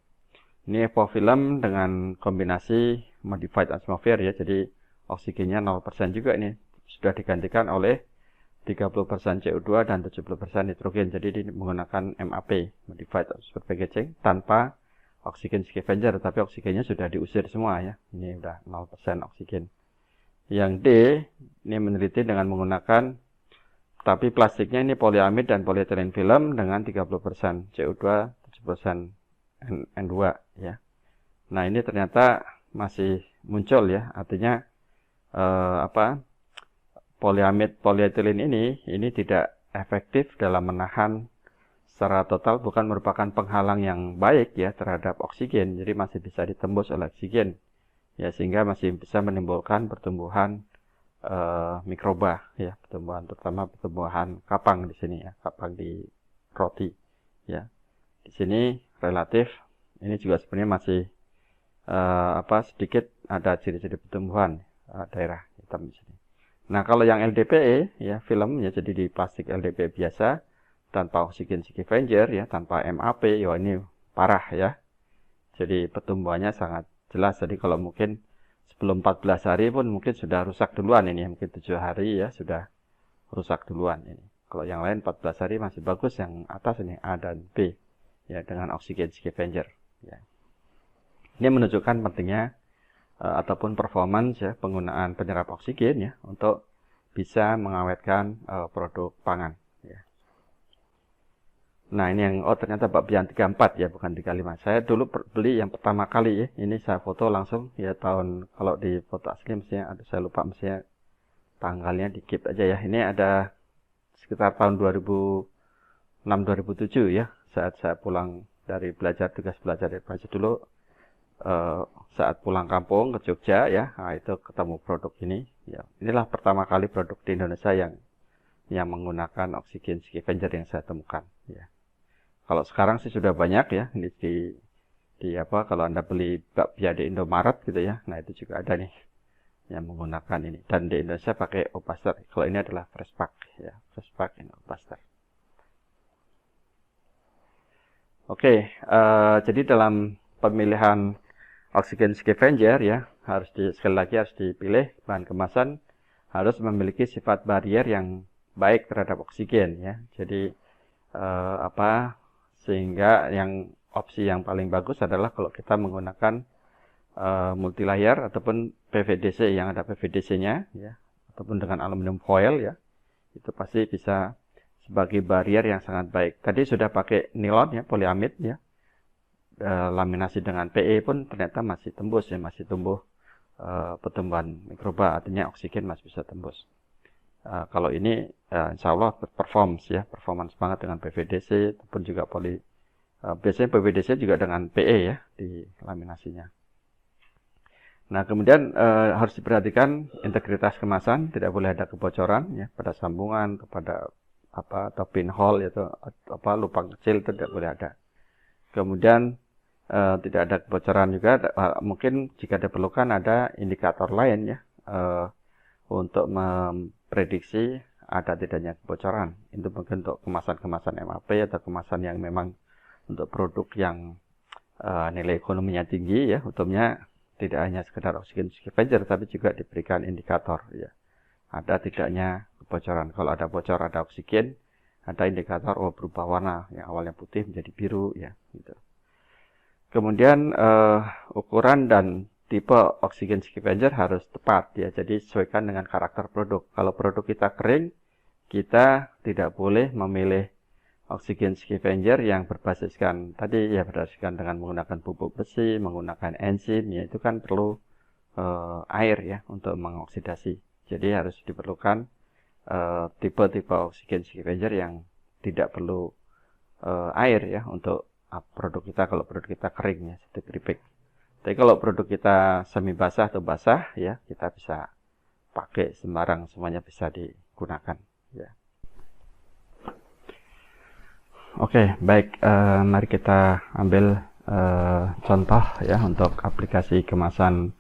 Ini EVOH film dengan kombinasi modified atmosphere ya. Jadi oksigennya 0% juga ini. Sudah digantikan oleh 30% CO2 dan 70% nitrogen. Jadi ini menggunakan MAP, modified atmosphere packaging, tanpa oksigen scavenger, tapi oksigennya sudah diusir semua ya. Ini udah 0% oksigen. Yang D, ini meneliti dengan menggunakan, tapi plastiknya ini poliamid dan polietilen film dengan 30% CO2, 70% N2 ya. Nah, ini ternyata masih muncul ya, artinya poliamid polietilen ini tidak efektif dalam menahan secara total, bukan merupakan penghalang yang baik ya terhadap oksigen, jadi masih bisa ditembus oleh oksigen ya, sehingga masih bisa menimbulkan pertumbuhan mikroba ya, terutama pertumbuhan kapang di sini ya, kapang di roti ya. Di sini relatif ini juga sebenarnya masih sedikit ada ciri-ciri pertumbuhan daerah hitam di sini. Nah, kalau yang LDPE ya, film ya, jadi di plastik LDPE biasa tanpa oksigen scavenger ya, tanpa MAP, ya ini parah ya. Jadi pertumbuhannya sangat jelas. Jadi kalau mungkin sebelum 14 hari pun mungkin sudah rusak duluan ini, mungkin 7 hari ya sudah rusak duluan ini. Kalau yang lain 14 hari masih bagus, yang atas ini A dan B ya, dengan oksigen scavenger ya. Ini menunjukkan pentingnya ataupun performance ya, penggunaan penyerap oksigen ya, untuk bisa mengawetkan produk pangan ya. Nah, ini yang ternyata bab yang 34 ya, bukan 35. Saya dulu beli yang pertama kali ya, ini saya foto langsung ya, tahun, kalau di foto asli mestinya saya lupa, mestinya tanggalnya dikit aja ya. Ini ada sekitar tahun 2006-2007 ya, saat saya pulang dari tugas belajar dari Prancis dulu, saat pulang kampung ke Jogja ya, nah itu ketemu produk ini ya. Inilah pertama kali produk di Indonesia yang menggunakan oksigen scavenger yang saya temukan ya. Kalau sekarang sih sudah banyak ya, ini kalau Anda beli bakpia di Indomaret gitu ya, nah itu juga ada nih yang menggunakan ini, dan di Indonesia pakai Opaster. Kalau ini adalah Freshpak ya, Freshpak in Opaster. Oke, jadi dalam pemilihan oksigen scavenger ya, sekali lagi harus dipilih bahan kemasan harus memiliki sifat barrier yang baik terhadap oksigen ya. Jadi sehingga opsi yang paling bagus adalah kalau kita menggunakan multilayer ataupun PVDC yang ada PVDC-nya ya, ataupun dengan aluminium foil ya, itu pasti bisa sebagai barrier yang sangat baik. Tadi sudah pakai nilon ya, poliamid ya, laminasi dengan PE pun ternyata masih tembus ya, masih tumbuh pertumbuhan mikroba, artinya oksigen masih bisa tembus. Kalau ini insya Allah performance banget dengan PVDC ataupun juga biasanya PVDC juga dengan PE ya di laminasinya. Nah, kemudian harus diperhatikan integritas kemasan, tidak boleh ada kebocoran ya pada sambungan, kepada atau pinhole itu lubang kecil itu tidak boleh ada. Kemudian tidak ada kebocoran juga, mungkin jika diperlukan ada indikator lain ya untuk memprediksi ada tidaknya kebocoran. Itu mungkin untuk kemasan-kemasan MAP atau kemasan yang memang untuk produk yang nilai ekonominya tinggi ya, utamanya tidak hanya sekedar oksigen scavenger tapi juga diberikan indikator ya. Ada tidaknya kebocoran. Kalau ada bocor ada oksigen, ada indikator berubah warna, yang awalnya putih menjadi biru ya gitu. Kemudian ukuran dan tipe oksigen scavenger harus tepat ya. Jadi sesuaikan dengan karakter produk. Kalau produk kita kering, kita tidak boleh memilih oksigen scavenger yang berbasiskan tadi ya, berdasarkan dengan menggunakan pupuk besi, menggunakan enzim ya, itu kan perlu air ya untuk mengoksidasi. Jadi harus diperlukan tipe-tipe oksigen scavenger yang tidak perlu air ya untuk produk kita, kalau produk kita kering ya, seperti keripik. Tapi kalau produk kita semi basah atau basah ya, kita bisa pakai sembarang, semuanya bisa digunakan ya. Oke, baik, mari kita ambil contoh ya untuk aplikasi kemasan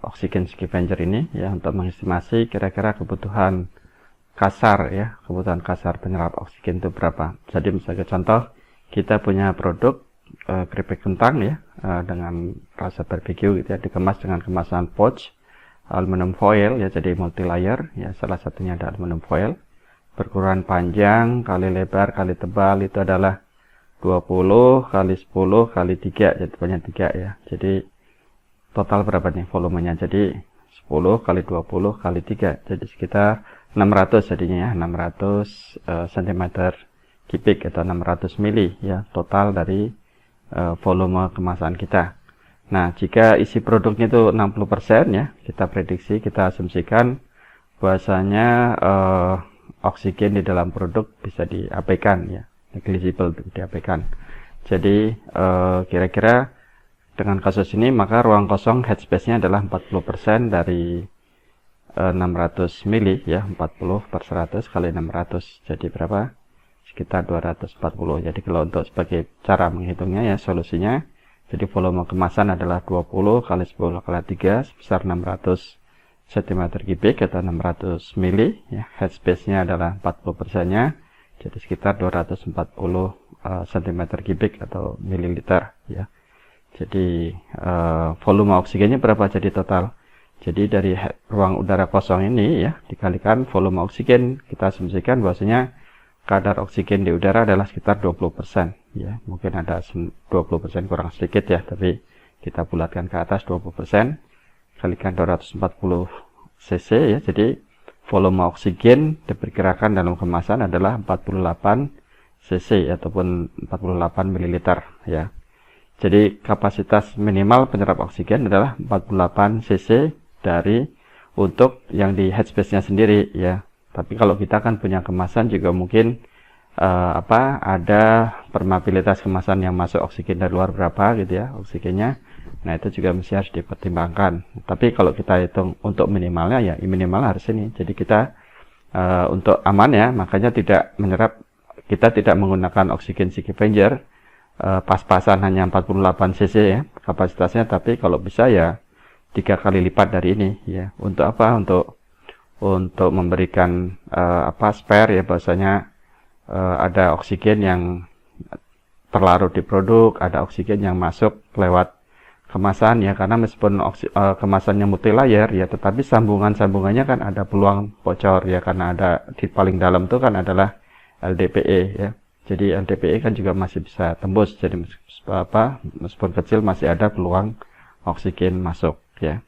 oksigen scavenger ini ya, untuk mengestimasi kira-kira kebutuhan kasar ya, kebutuhan kasar penyerap oksigen itu berapa. Jadi misalnya contoh, kita punya produk keripik kentang ya, dengan rasa barbecue gitu ya, dikemas dengan kemasan pouch aluminium foil ya, jadi multi layer ya, salah satunya ada aluminium foil. Berukuran panjang kali lebar kali tebal itu adalah 20 kali 10 kali 3, jadi banyak 3 ya. Jadi total berapa nih volumenya? Jadi 10 kali 20 kali 3, jadi sekitar 600 jadinya ya, 600 cm kubik atau 600 mili ya, total dari volume kemasan kita. Nah, jika isi produknya itu 60% ya, kita prediksi, kita asumsikan bahwasanya oksigen di dalam produk bisa diabaikan ya, negligible, diabaikan. Jadi kira-kira dengan kasus ini maka ruang kosong headspace-nya adalah 40% dari 600 mili ya, 40 per 100 kali 600, jadi berapa? Sekitar 240. Jadi kalau untuk sebagai cara menghitungnya ya, solusinya, jadi volume kemasan adalah 20 kali 10 kali 3 sebesar 600 cm kubik atau 600 mili ya. Headspace-nya adalah 40%-nya, jadi sekitar 240 cm kubik atau mililiter ya. Jadi volume oksigennya berapa jadi total? Jadi dari ruang udara kosong ini ya, dikalikan volume oksigen, kita asumsikan bahwasanya kadar oksigen di udara adalah sekitar 20% ya. Mungkin ada 20% kurang sedikit ya, tapi kita bulatkan ke atas 20%. Kalikan 240 cc ya, jadi volume oksigen diperkirakan dalam kemasan adalah 48 cc ataupun 48 ml ya. Jadi kapasitas minimal penyerap oksigen adalah 48 cc dari untuk yang di headspace-nya sendiri ya. Tapi kalau kita kan punya kemasan juga mungkin ada permeabilitas kemasan yang masuk oksigen dari luar berapa gitu ya, oksigennya. Nah, itu juga mesti harus dipertimbangkan. Tapi kalau kita hitung untuk minimalnya ya, minimal harus ini. Jadi kita untuk aman ya, makanya tidak menyerap, kita tidak menggunakan oksigen scavenger pas-pasan hanya 48 cc ya kapasitasnya, tapi kalau bisa ya 3 kali lipat dari ini ya. Untuk apa? Untuk memberikan spare ya, bahwasanya ada oksigen yang terlarut di produk, ada oksigen yang masuk lewat kemasan ya, karena meskipun kemasannya multi layer ya, tetapi sambungannya kan ada peluang bocor ya, karena ada di paling dalam itu kan adalah LDPE ya. Jadi LDPE kan juga masih bisa tembus, jadi meskipun kecil masih ada peluang oksigen masuk ya.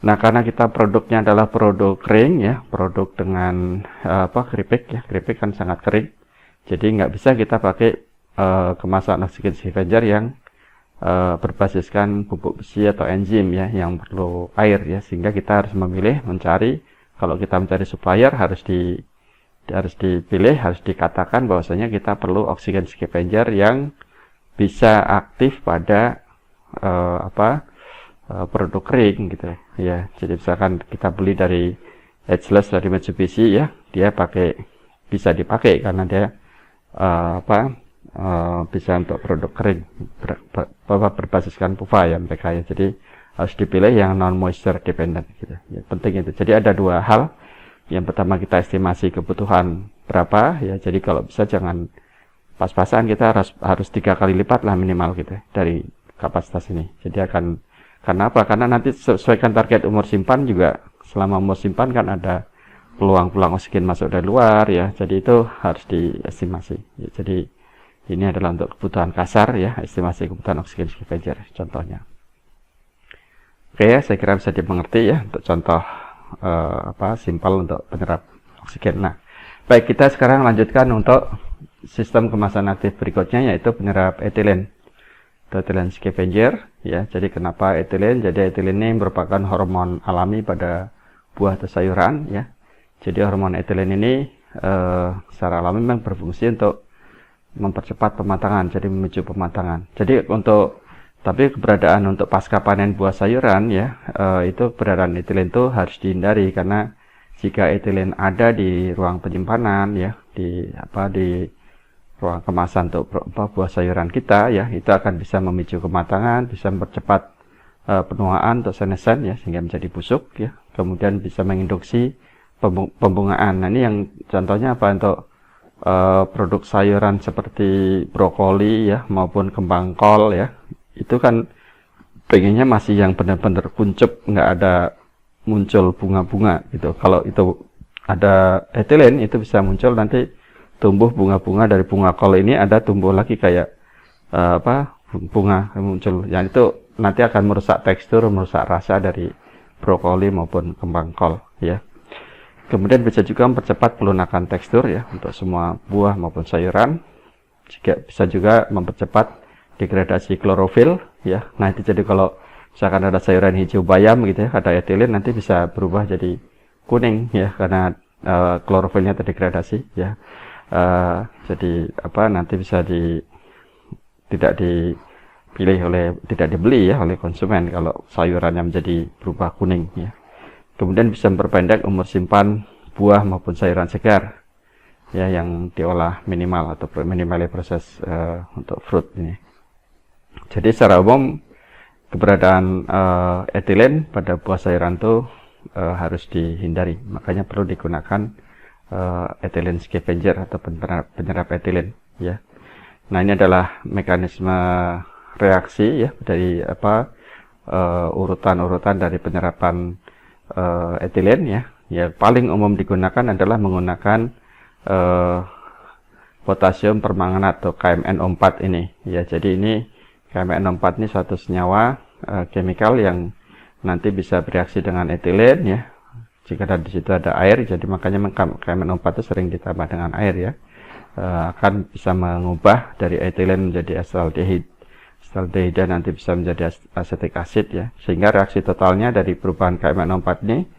Nah, karena kita produknya adalah produk kering ya, produk dengan keripik ya, keripik kan sangat kering, jadi nggak bisa kita pakai kemasan oksigen scavenger yang berbasiskan pupuk besi atau enzim ya, yang perlu air ya, sehingga kita harus mencari, kalau kita mencari supplier harus dipilih, harus dikatakan bahwasanya kita perlu oksigen scavenger yang bisa aktif pada produk kering gitu ya. Jadi misalkan kita beli dari Ageless dari Mitsubishi ya, dia bisa dipakai karena dia bisa untuk produk kering berbasiskan PUFA ya mereka ya. Jadi harus dipilih yang non moisture dependent gitu ya, penting itu. Jadi ada dua hal. Yang pertama, kita estimasi kebutuhan berapa ya, jadi kalau bisa jangan pas-pasan kita harus 3 kali lipat lah minimal gitu dari kapasitas ini. Jadi karena apa? Karena nanti sesuaikan target umur simpan juga, selama umur simpan kan ada peluang-peluang oksigen masuk dari luar ya. Jadi itu harus diestimasi. Ya, jadi ini adalah untuk kebutuhan kasar ya, estimasi kebutuhan oksigen scavenger contohnya. Oke ya, saya kira bisa dimengerti ya untuk contoh simpel untuk penyerap oksigen. Nah, baik, kita sekarang lanjutkan untuk sistem kemasan aktif berikutnya, yaitu penyerap etilen. Etilen scavenger ya. Jadi kenapa etilen? Jadi etilen ini merupakan hormon alami pada buah atau sayuran ya. Jadi hormon etilen ini secara alami memang berfungsi untuk mempercepat pematangan, jadi memicu pematangan. Jadi tapi keberadaan untuk pasca panen buah sayuran ya, itu keberadaan etilen itu harus dihindari, karena jika etilen ada di ruang penyimpanan ya, di ruang kemasan untuk buah sayuran kita ya, itu akan bisa memicu kematangan, bisa mempercepat penuaan untuk senesan ya, sehingga menjadi busuk ya, kemudian bisa menginduksi pembungaan. Nah, ini yang contohnya apa untuk produk sayuran seperti brokoli ya, maupun kembang kol ya, itu kan pengennya masih yang benar-benar kuncup, nggak ada muncul bunga-bunga gitu. Kalau itu ada etilen, itu bisa muncul nanti tumbuh bunga-bunga dari bunga kol ini, ada tumbuh lagi kayak bunga muncul. Yang itu nanti akan merusak tekstur, merusak rasa dari brokoli maupun kembang kol ya. Kemudian bisa juga mempercepat pelunakan tekstur ya untuk semua buah maupun sayuran. Juga bisa juga mempercepat degradasi klorofil ya. Nah, itu jadi kalau misalkan ada sayuran hijau bayam gitu ya, ada etilen, nanti bisa berubah jadi kuning ya, karena klorofilnya terdegradasi ya. Jadi nanti bisa tidak dibeli ya oleh konsumen kalau sayurannya menjadi berubah kuning ya. Kemudian bisa memperpendek umur simpan buah maupun sayuran segar ya, yang diolah minimal atau minimally proses untuk fruit ini. Jadi secara umum keberadaan etilen pada buah sayuran itu harus dihindari, makanya perlu digunakan etilen scavenger atau penyerap etilen ya. Nah, ini adalah mekanisme reaksi ya dari urutan-urutan dari penyerapan etilen ya. Ya, paling umum digunakan adalah menggunakan potasium permanganat atau KMNO4 ini ya. Jadi ini KMNO4 ini suatu senyawa kimikal yang nanti bisa bereaksi dengan etilen ya. Jika di situ ada air, jadi makanya KMNO4 itu sering ditambah dengan air ya. Akan bisa mengubah dari etilen menjadi asetaldehid. Asetaldehida nanti bisa menjadi asetik acid ya. Sehingga reaksi totalnya dari perubahan KMNO4 ini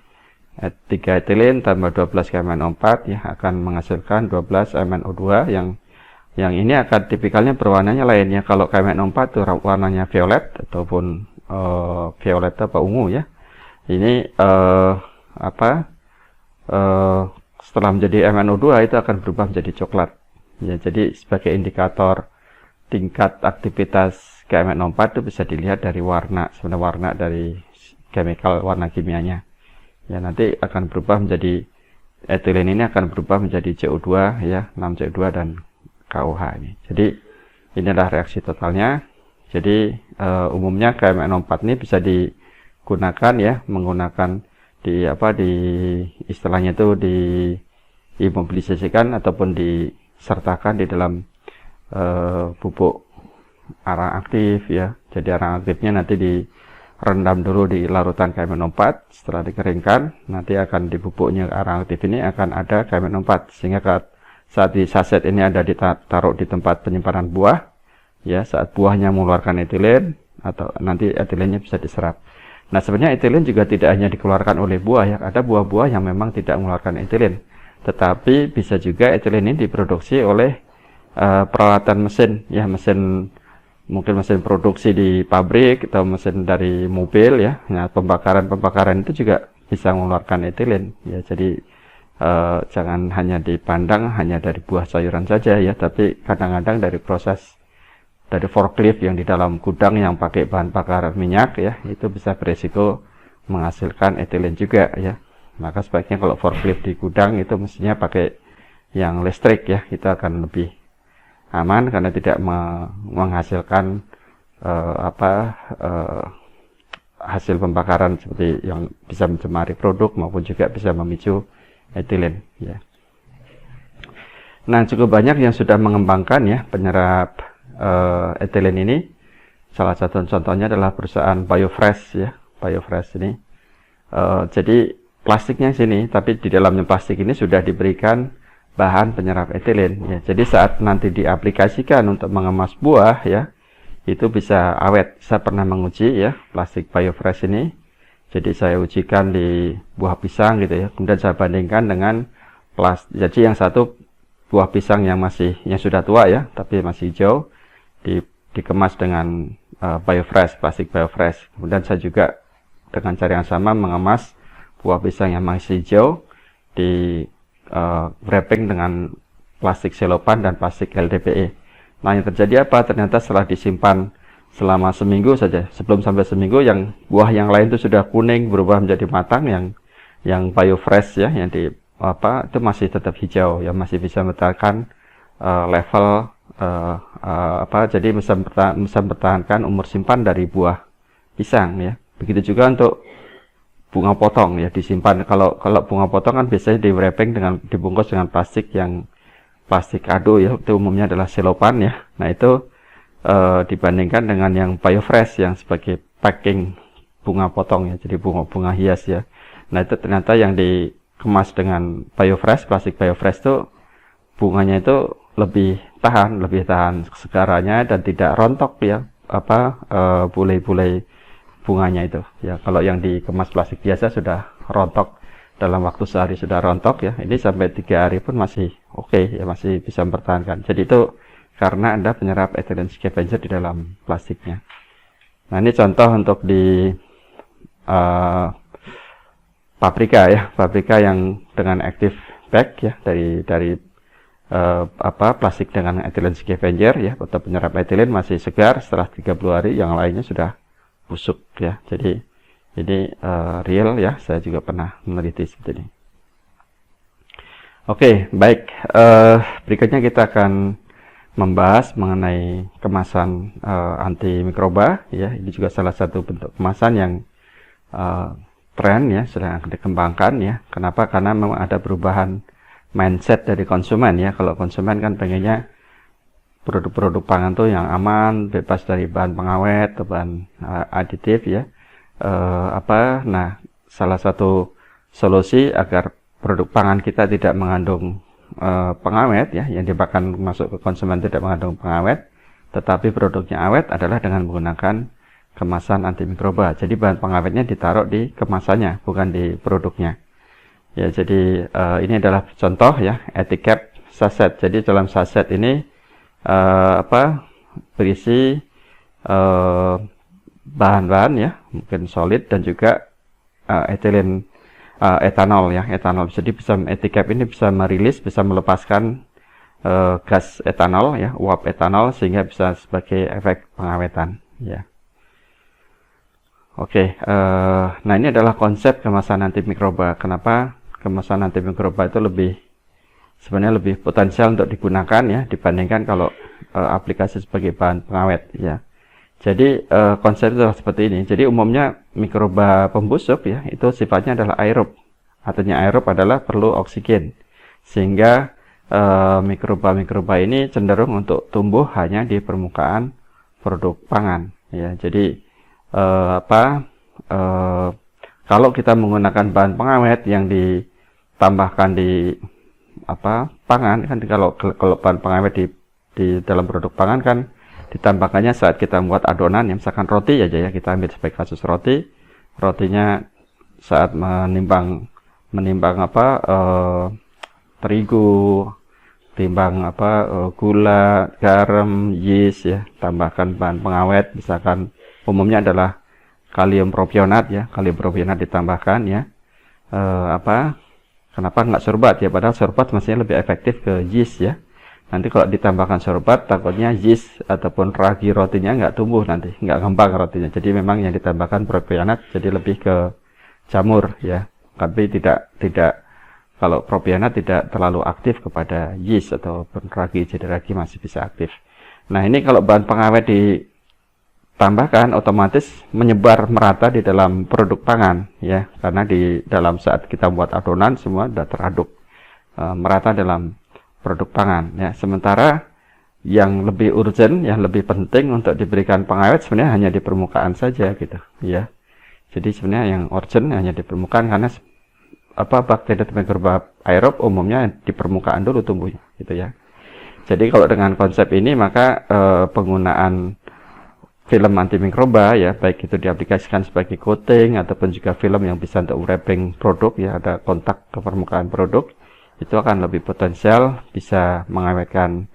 3 etilen tambah 12 KMNO4 ya akan menghasilkan 12 MnO2 yang ini akan tipikalnya berwarnanya lain ya. Kalau KMNO4 itu warnanya violet ataupun violet ungu ya. Ini setelah menjadi MnO2 itu akan berubah menjadi coklat. Ya, jadi sebagai indikator tingkat aktivitas KMNO4 itu bisa dilihat dari warna, sebenarnya warna dari chemical, warna kimianya. Ya, nanti akan berubah menjadi etilen ini akan berubah menjadi CO2 ya, 6CO2 dan KOH ini. Jadi inilah reaksi totalnya. Jadi umumnya KMNO4 ini bisa digunakan ya, menggunakan di istilahnya itu dimobilisasikan ataupun disertakan di dalam pupuk arang aktif ya. Jadi arang aktifnya nanti direndam dulu di larutan KMNO4, setelah dikeringkan nanti akan di pupuknya arang aktif ini akan ada KMNO4, sehingga saat di saset ini ada ditaruh di tempat penyimpanan buah ya, saat buahnya mengeluarkan etilen atau nanti etilennya bisa diserap. Nah, sebenarnya etilen juga tidak hanya dikeluarkan oleh buah ya, ada buah-buah yang memang tidak mengeluarkan etilen, tetapi bisa juga etilen ini diproduksi oleh peralatan mesin ya, mungkin mesin produksi di pabrik atau mesin dari mobil ya. Nah, pembakaran itu juga bisa mengeluarkan etilen ya. Jadi jangan hanya dipandang hanya dari buah sayuran saja ya, tapi kadang-kadang dari proses dari forklift yang di dalam gudang yang pakai bahan bakar minyak ya, itu bisa beresiko menghasilkan etilen juga ya. Maka sebaiknya kalau forklift di gudang itu mestinya pakai yang listrik ya, itu akan lebih aman karena tidak menghasilkan hasil pembakaran seperti yang bisa mencemari produk maupun juga bisa memicu etilen ya. Nah, cukup banyak yang sudah mengembangkan ya penyerap etilen ini. Salah satu contohnya adalah perusahaan Biofresh ya. Biofresh ini. Jadi plastiknya sini, tapi di dalamnya plastik ini sudah diberikan bahan penyerap etilen ya. Jadi saat nanti diaplikasikan untuk mengemas buah ya, itu bisa awet. Saya pernah menguji ya plastik Biofresh ini. Jadi saya ujikan di buah pisang gitu ya. Kemudian saya bandingkan dengan plastik. Jadi yang satu buah pisang yang sudah tua ya, tapi masih hijau, dikemas dengan Biofresh, plastik Biofresh. Kemudian saya juga dengan cara yang sama mengemas buah pisang yang masih hijau di wrapping dengan plastik selopan dan plastik LDPE. Nah, yang terjadi apa? Ternyata setelah disimpan selama seminggu saja, sebelum sampai seminggu, yang buah yang lain itu sudah kuning berubah menjadi matang, yang Biofresh ya, yang itu masih tetap hijau, yang masih bisa bertahan level jadi bisa mempertahankan umur simpan dari buah pisang ya. Begitu juga untuk bunga potong ya, disimpan. Kalau bunga potong kan biasanya di wrapping dibungkus dengan plastik ado ya, itu umumnya adalah selopan ya. Nah, itu dibandingkan dengan yang Biofresh yang sebagai packing bunga potong ya, jadi bunga hias ya. Nah, itu ternyata yang dikemas dengan Biofresh, plastik Biofresh itu bunganya itu lebih tahan segaranya dan tidak rontok ya, bulai-bulai bunganya itu ya. Kalau yang dikemas plastik biasa sudah rontok, dalam waktu sehari sudah rontok ya, ini sampai 3 hari pun masih oke ya, masih bisa mempertahankan. Jadi itu karena ada penyerap ethylene scavenger di dalam plastiknya. Nah, ini contoh untuk di paprika yang dengan active bag ya, dari plastik dengan ethylene scavenger ya, atau penyerap ethylene masih segar, setelah 30 hari yang lainnya sudah busuk ya. Jadi ini real ya, saya juga pernah meneliti seperti ini. Oke, baik. Berikutnya kita akan membahas mengenai kemasan antimikroba ya. Ini juga salah satu bentuk kemasan yang tren ya, sedang dikembangkan ya. Kenapa? Karena memang ada perubahan mindset dari konsumen ya. Kalau konsumen kan pengennya produk-produk pangan tuh yang aman, bebas dari bahan pengawet atau bahan aditif ya. Nah, salah satu solusi agar produk pangan kita tidak mengandung pengawet ya, yang dimakan masuk ke konsumen tidak mengandung pengawet, tetapi produknya awet adalah dengan menggunakan kemasan antimikroba. Jadi bahan pengawetnya ditaruh di kemasannya, bukan di produknya. Ya, jadi ini adalah contoh ya, etiket saset. Jadi dalam saset ini berisi bahan-bahan ya, mungkin solid dan juga etanol ya, etanol. Jadi etiket ini bisa merilis, bisa melepaskan gas etanol ya, uap etanol, sehingga bisa sebagai efek pengawetan ya. Oke, nah ini adalah konsep kemasan antimikroba. Kenapa kemasan antimikroba itu sebenarnya lebih potensial untuk digunakan ya, dibandingkan kalau aplikasi sebagai bahan pengawet ya. Jadi konsep itu seperti ini. Jadi umumnya mikroba pembusuk ya, itu sifatnya adalah aerob. Artinya aerob adalah perlu oksigen, sehingga mikroba-mikroba ini cenderung untuk tumbuh hanya di permukaan produk pangan ya. Jadi kalau kita menggunakan bahan pengawet yang ditambahkan di pangan kan, kalau bahan pengawet di dalam produk pangan kan ditambahkannya saat kita membuat adonan, yang misalkan roti aja ya, kita ambil sebagai kasus rotinya saat menimbang terigu, timbang gula, garam, yeast ya, tambahkan bahan pengawet, misalkan umumnya adalah kalium propionat ya, kalium propionat ditambahkan ya. Kenapa nggak sorbat ya, padahal sorbat mestinya lebih efektif ke yeast ya. Nanti kalau ditambahkan sorbat, takutnya yeast ataupun ragi rotinya nggak tumbuh, nanti nggak ngembang rotinya. Jadi memang yang ditambahkan propionat jadi lebih ke jamur ya, tapi tidak Kalau propionat tidak terlalu aktif kepada yeast ataupun ragi, jadi ragi masih bisa aktif. Nah, ini kalau bahan pengawet ditambahkan otomatis menyebar merata di dalam produk pangan ya, karena di dalam saat kita buat adonan semua sudah teraduk merata dalam produk pangan ya. Sementara yang lebih urgent, yang lebih penting untuk diberikan pengawet sebenarnya hanya di permukaan saja gitu ya. Jadi sebenarnya yang urgent hanya di permukaan, karena bakteri dan mikroba aerob umumnya di permukaan dulu tumbuhnya gitu ya. Jadi kalau dengan konsep ini maka penggunaan film antimikroba ya, baik itu diaplikasikan sebagai coating ataupun juga film yang bisa untuk wrapping produk ya, ada kontak ke permukaan produk, itu akan lebih potensial bisa mengawetkan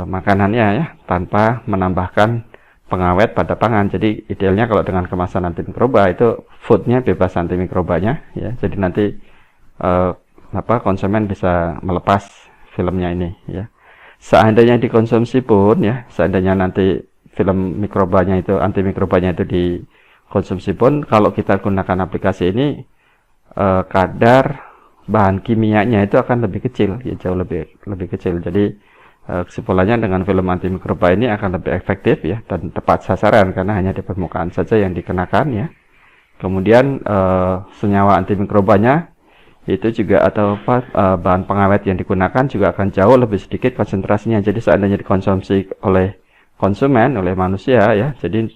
makanannya ya, tanpa menambahkan pengawet pada pangan. Jadi idealnya kalau dengan kemasan antimikroba itu foodnya bebas antimikrobanya ya. Jadi nanti konsumen bisa melepas filmnya ini ya. Seandainya dikonsumsi pun ya, seandainya nanti film mikrobanya itu, antimikrobanya itu dikonsumsi pun, kalau kita gunakan aplikasi ini kadar bahan kimianya itu akan lebih kecil ya, jauh lebih kecil. Jadi kesimpulannya dengan film antimikroba ini akan lebih efektif ya, dan tepat sasaran karena hanya di permukaan saja yang dikenakan ya. Kemudian senyawa antimikrobanya itu juga bahan pengawet yang digunakan juga akan jauh lebih sedikit konsentrasinya. Jadi seandainya dikonsumsi oleh konsumen, oleh manusia ya, jadi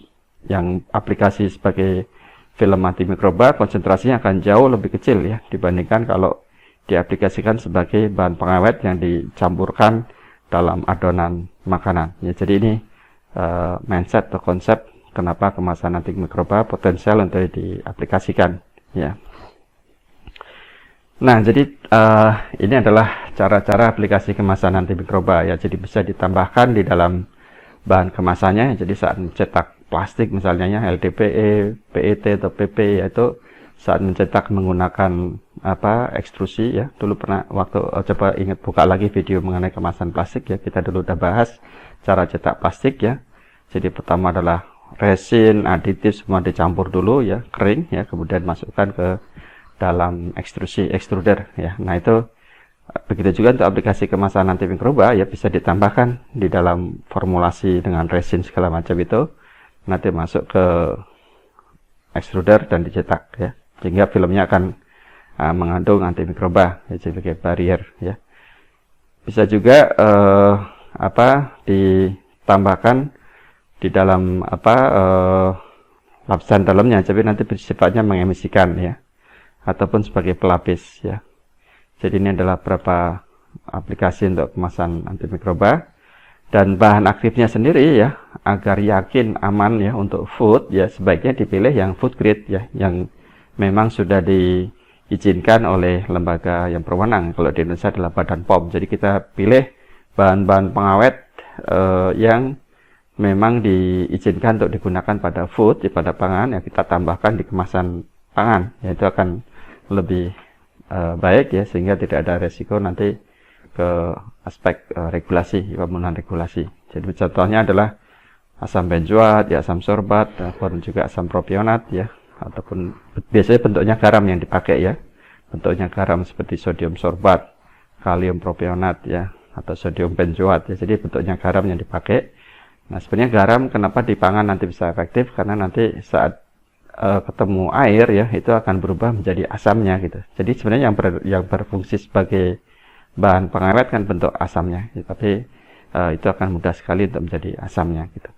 yang aplikasi sebagai film antimikroba konsentrasinya akan jauh lebih kecil ya, dibandingkan kalau diaplikasikan sebagai bahan pengawet yang dicampurkan dalam adonan makanan ya. Jadi ini mindset atau konsep kenapa kemasan antimikroba potensial untuk diaplikasikan ya. Nah, jadi ini adalah cara-cara aplikasi kemasan antimikroba ya. Jadi bisa ditambahkan di dalam bahan kemasannya. Jadi saat mencetak plastik misalnya ya, LDPE, PET atau PP, yaitu saat mencetak menggunakan ekstrusi ya. Dulu pernah waktu coba ingat buka lagi video mengenai kemasan plastik ya, kita dulu udah bahas cara cetak plastik ya. Jadi pertama adalah resin, aditif semua dicampur dulu ya, kering ya, kemudian masukkan ke dalam extruder ya. Nah, itu begitu juga untuk aplikasi kemasan antimikroba ya, bisa ditambahkan di dalam formulasi dengan resin segala macam itu, nanti masuk ke extruder dan dicetak ya, sehingga filmnya akan mengandung antimikroba ya, sebagai barrier ya. Bisa juga ditambahkan di dalam lapisan dalamnya, tapi nanti sifatnya mengemisikan ya, ataupun sebagai pelapis ya. Jadi ini adalah beberapa aplikasi untuk kemasan antimikroba. Dan bahan aktifnya sendiri ya, agar yakin aman ya untuk food ya, sebaiknya dipilih yang food grade ya, yang memang sudah diizinkan oleh lembaga yang berwenang. Kalau di Indonesia adalah Badan POM. Jadi kita pilih bahan-bahan pengawet yang memang diizinkan untuk digunakan pada food ya, pada pangan ya, kita tambahkan di kemasan pangan ya, itu akan lebih baik ya, sehingga tidak ada resiko nanti ke aspek regulasi, pemenuhan regulasi. Jadi contohnya adalah asam benzoat ya, asam sorbat, ataupun juga asam propionat ya, ataupun biasanya bentuknya garam yang dipakai ya, bentuknya garam seperti sodium sorbat, kalium propionat ya, atau sodium benzoat ya, jadi bentuknya garam yang dipakai. Nah, sebenarnya garam kenapa di pangan nanti bisa efektif, karena nanti saat ketemu air ya, itu akan berubah menjadi asamnya gitu. Jadi sebenarnya yang berfungsi sebagai bahan pengawet kan bentuk asamnya ya, tapi itu akan mudah sekali untuk menjadi asamnya gitu.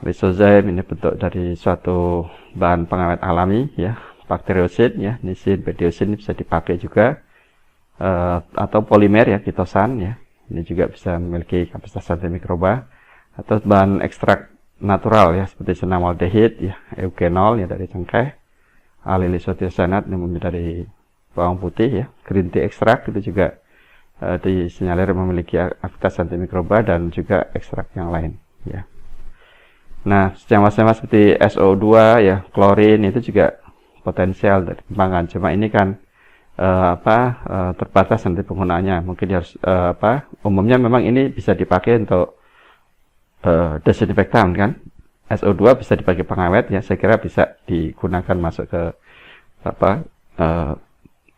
Lysozyme ini bentuk dari suatu bahan pengawet alami ya, bakteriosid ya, nisin, pediosin ini bisa dipakai juga, atau polimer ya, kitosan ya, ini juga bisa memiliki kapasitas antimikroba, atau bahan ekstrak natural ya, seperti senamaldehid ya, eugenol ya dari cengkeh, allylisothiocyanat ini dari bawang putih ya, green tea ekstrak itu juga disinyalir memiliki aktivitas antimikroba, dan juga ekstrak yang lain ya. Nah, senyawa-senyawa seperti SO2 ya, klorin itu juga potensial untuk dikembangkan. Cuma ini kan terbatas nanti penggunaannya. Mungkin harus umumnya memang ini bisa dipakai untuk desinfektan kan. SO2 bisa dipakai pengawet ya, saya kira bisa digunakan masuk ke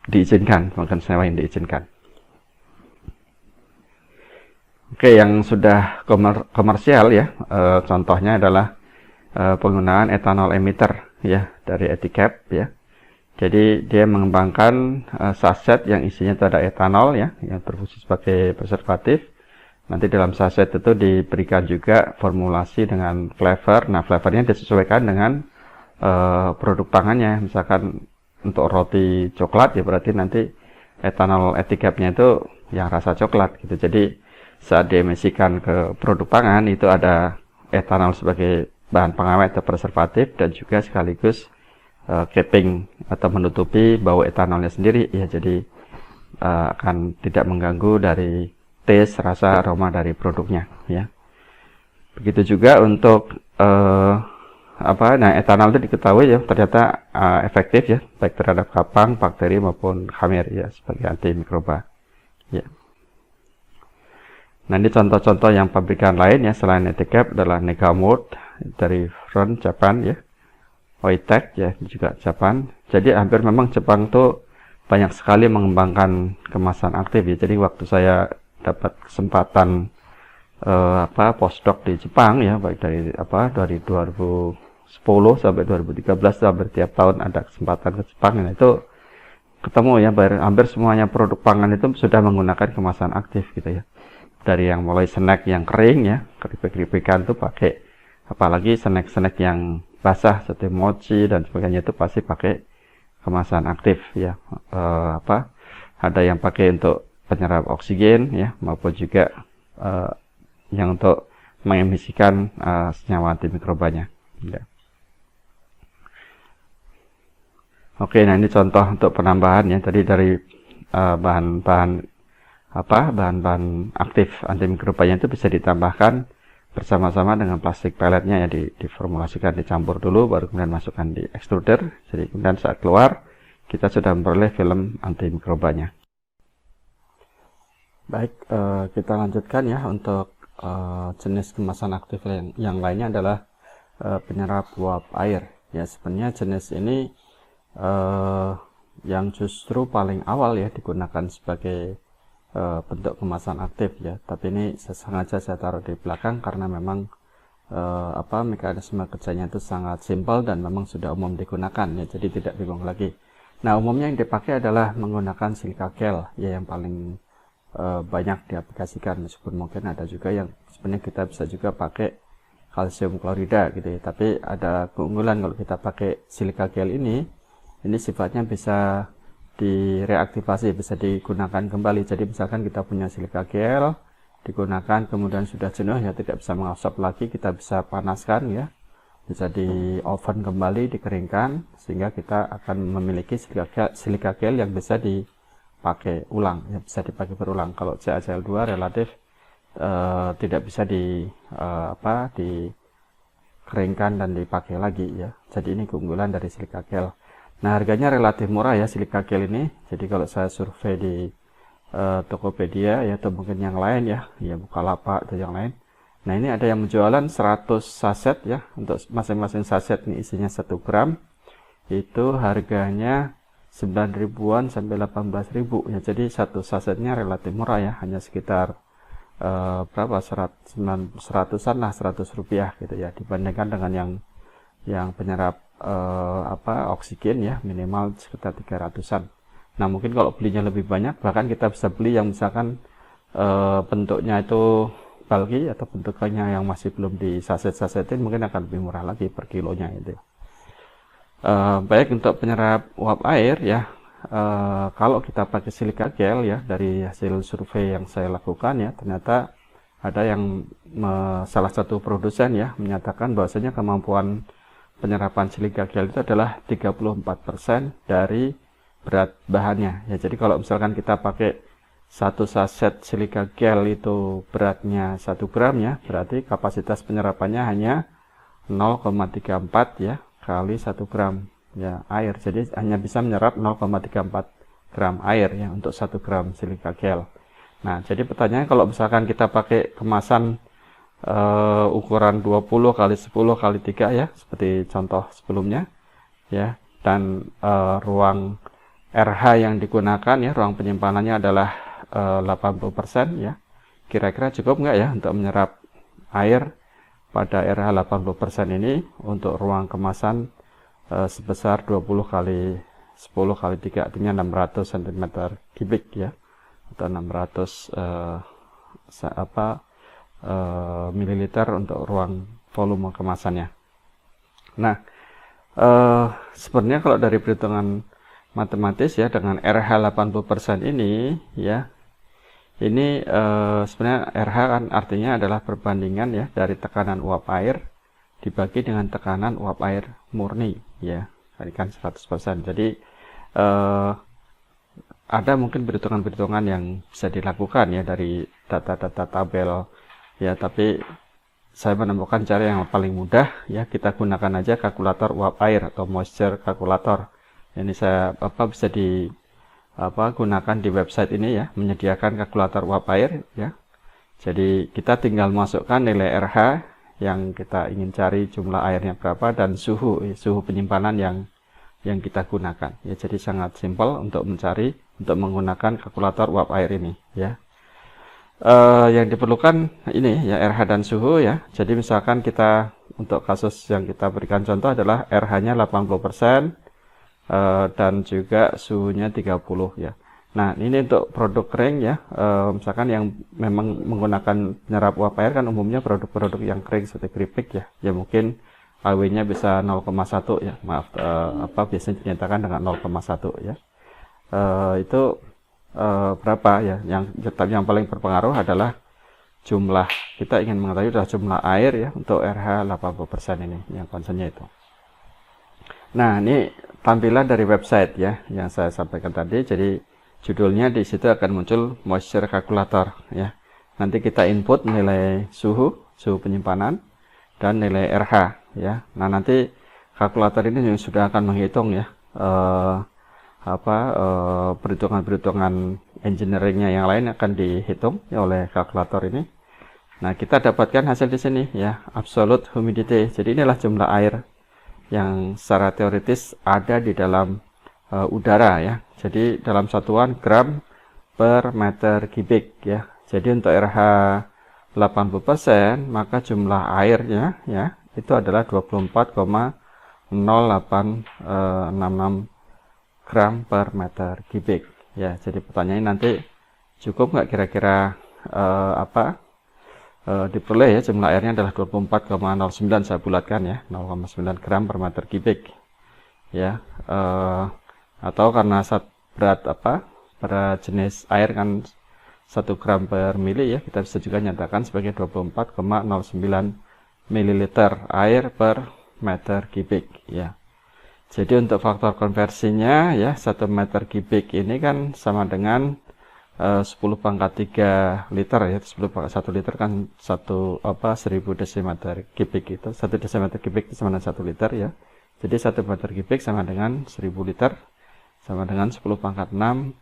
diizinkan, bukan sewa yang diizinkan. Oke, yang sudah komersial ya, contohnya adalah penggunaan ethanol emitter ya dari Etiquette ya. Jadi dia mengembangkan saset yang isinya itu ada etanol ya, yang berfungsi sebagai preservatif. Nanti dalam saset itu diberikan juga formulasi dengan flavor. Nah, flavornya disesuaikan dengan produk pangannya. Misalkan untuk roti coklat ya berarti nanti etanol Etiquette-nya itu yang rasa coklat gitu. Jadi saat diemisikan ke produk pangan itu ada etanol sebagai bahan pengawet atau preservatif dan juga sekaligus capping atau menutupi bau etanolnya sendiri ya, jadi akan tidak mengganggu dari taste, rasa, aroma dari produknya ya. Begitu juga untuk nah etanol itu diketahui ya ternyata efektif ya baik terhadap kapang, bakteri maupun khamir ya sebagai antimikroba ya. Nah, ini contoh-contoh yang pabrikan lain ya selain Etiquette adalah Negamode dari Front Japan ya, Oitech ya juga Japan. Jadi hampir memang Jepang tuh banyak sekali mengembangkan kemasan aktif ya. Jadi waktu saya dapat kesempatan postdoc di Jepang ya, baik dari 2010 sampai 2013 hampir tiap tahun ada kesempatan ke Jepang. Nah, itu ketemu ya hampir semuanya produk pangan itu sudah menggunakan kemasan aktif gitu ya. Dari yang mulai snack yang kering ya, keripik-keripikan tuh pakai, apalagi snack-snack yang basah seperti mochi dan sebagainya itu pasti pakai kemasan aktif ya. Ada yang pakai untuk penyerap oksigen ya, maupun juga yang untuk mengemisikan senyawa antimikrobanya ya. Oke, nah ini contoh untuk penambahan ya, tadi dari bahan-bahan aktif antimikrobanya itu bisa ditambahkan bersama-sama dengan plastik pelletnya ya, diformulasikan, dicampur dulu baru kemudian masukkan di extruder. Jadi kemudian saat keluar kita sudah memperoleh film antimikrobanya. Baik, kita lanjutkan ya untuk jenis kemasan aktif yang lainnya adalah penyerap uap air ya. Sebenarnya jenis ini yang justru paling awal ya digunakan sebagai bentuk kemasan aktif ya, tapi ini sengaja saya taruh di belakang karena memang mekanisme kerjanya itu sangat simpel dan memang sudah umum digunakan ya, jadi tidak bingung lagi. Nah, umumnya yang dipakai adalah menggunakan silika gel ya, yang paling banyak diaplikasikan, meskipun mungkin ada juga yang sebenarnya kita bisa juga pakai kalsium klorida gitu ya, tapi ada keunggulan kalau kita pakai silika gel ini sifatnya bisa direaktivasi, bisa digunakan kembali. Jadi misalkan kita punya silika gel digunakan kemudian sudah jenuh ya, tidak bisa mengusap lagi, kita bisa panaskan ya, bisa di oven kembali, dikeringkan, sehingga kita akan memiliki silika gel yang bisa dipakai ulang ya, bisa dipakai berulang. Kalau CaCl2 relatif tidak bisa dikeringkan dan dipakai lagi ya. Jadi ini keunggulan dari silika gel. Nah, harganya relatif murah ya silika gel ini. Jadi kalau saya survei di Tokopedia ya, atau mungkin yang lain ya Bukalapak atau yang lain. Nah, ini ada yang menjualan 100 saset ya, untuk masing-masing saset ini isinya 1 gram. Itu harganya 9 ribuan sampai 18.000 ya. Jadi satu sasetnya relatif murah ya, hanya sekitar seratusan lah, 100 rupiah gitu ya, dibandingkan dengan yang penyerap oksigen ya minimal sekitar 300-an. Nah, mungkin kalau belinya lebih banyak, bahkan kita bisa beli yang misalkan bentuknya itu bulky atau bentuknya yang masih belum di saset-sasetin, mungkin akan lebih murah lagi per kilonya itu. Baik, untuk penyerap uap air ya, kalau kita pakai silika gel ya, dari hasil survei yang saya lakukan ya, ternyata ada yang salah satu produsen ya menyatakan bahwasanya kemampuan penyerapan silika gel itu adalah 34% dari berat bahannya ya. Jadi kalau misalkan kita pakai satu saset silika gel itu beratnya 1 gram ya, berarti kapasitas penyerapannya hanya 0,34 ya kali 1 gram ya air. Jadi hanya bisa menyerap 0,34 gram air ya untuk 1 gram silika gel. Nah, jadi pertanyaannya, kalau misalkan kita pakai kemasan ukuran 20 kali 10 kali 3 ya, seperti contoh sebelumnya ya, dan ruang RH yang digunakan ya, ruang penyimpanannya adalah 80% ya. Kira-kira cukup nggak ya untuk menyerap air pada RH 80% ini untuk ruang kemasan sebesar 20 kali 10 kali 3, artinya 600 cm kubik ya, atau 600 mililiter untuk ruang volume kemasannya. Nah, sebenarnya kalau dari perhitungan matematis ya, dengan RH 80% ini ya, ini sebenarnya RH kan artinya adalah perbandingan ya dari tekanan uap air dibagi dengan tekanan uap air murni ya, tadi kan 100%. Jadi ada mungkin perhitungan-perhitungan yang bisa dilakukan ya dari data-data tabel ya, tapi saya menemukan cara yang paling mudah ya, kita gunakan aja kalkulator uap air atau moisture calculator. Ini saya bisa gunakan di website ini ya, menyediakan kalkulator uap air ya. Jadi kita tinggal masukkan nilai RH yang kita ingin cari, jumlah airnya berapa, dan suhu penyimpanan yang kita gunakan ya. Jadi sangat simpel untuk menggunakan kalkulator uap air ini ya. Yang diperlukan ini ya, RH dan suhu ya. Jadi misalkan kita untuk kasus yang kita berikan contoh adalah RH-nya 80% dan juga suhunya 30 ya. Nah, ini untuk produk kering ya, misalkan yang memang menggunakan penyerap uap air kan umumnya produk-produk yang kering seperti keripik ya. Ya mungkin AW-nya bisa 0,1 ya. Maaf, biasanya dinyatakan dengan 0,1 ya. Itu berapa ya? Yang paling berpengaruh adalah jumlah, kita ingin mengetahui adalah jumlah air ya untuk RH 80% ini, yang concernnya itu. Nah, ini tampilan dari website ya yang saya sampaikan tadi. Jadi judulnya di situ akan muncul moisture calculator ya. Nanti kita input nilai suhu penyimpanan dan nilai RH ya. Nah, nanti kalkulator ini yang sudah akan menghitung ya perhitungan-perhitungan engineeringnya yang lain akan dihitung ya oleh kalkulator ini. Nah, kita dapatkan hasil di sini ya, absolute humidity. Jadi inilah jumlah air yang secara teoritis ada di dalam udara ya. Jadi dalam satuan gram per meter kubik ya. Jadi untuk RH 80% maka jumlah airnya ya itu adalah 24,0866 gram per meter kubik ya. Jadi pertanyaannya nanti cukup nggak kira-kira diperoleh ya, jumlah airnya adalah 24,09, saya bulatkan ya, 0,9 gram per meter kubik ya. Atau karena berat jenis air kan 1 gram per mili ya, kita bisa juga nyatakan sebagai 24,09 mililiter air per meter kubik ya. Jadi untuk faktor konversinya ya, 1 meter kubik ini kan sama dengan 10 pangkat 3 liter ya. 10 pangkat 1 liter kan 1000 desimeter kubik itu. 1 desimeter kubik itu sama dengan 1 liter ya. Jadi 1 meter kubik sama dengan 1000 liter, sama dengan 10 pangkat 6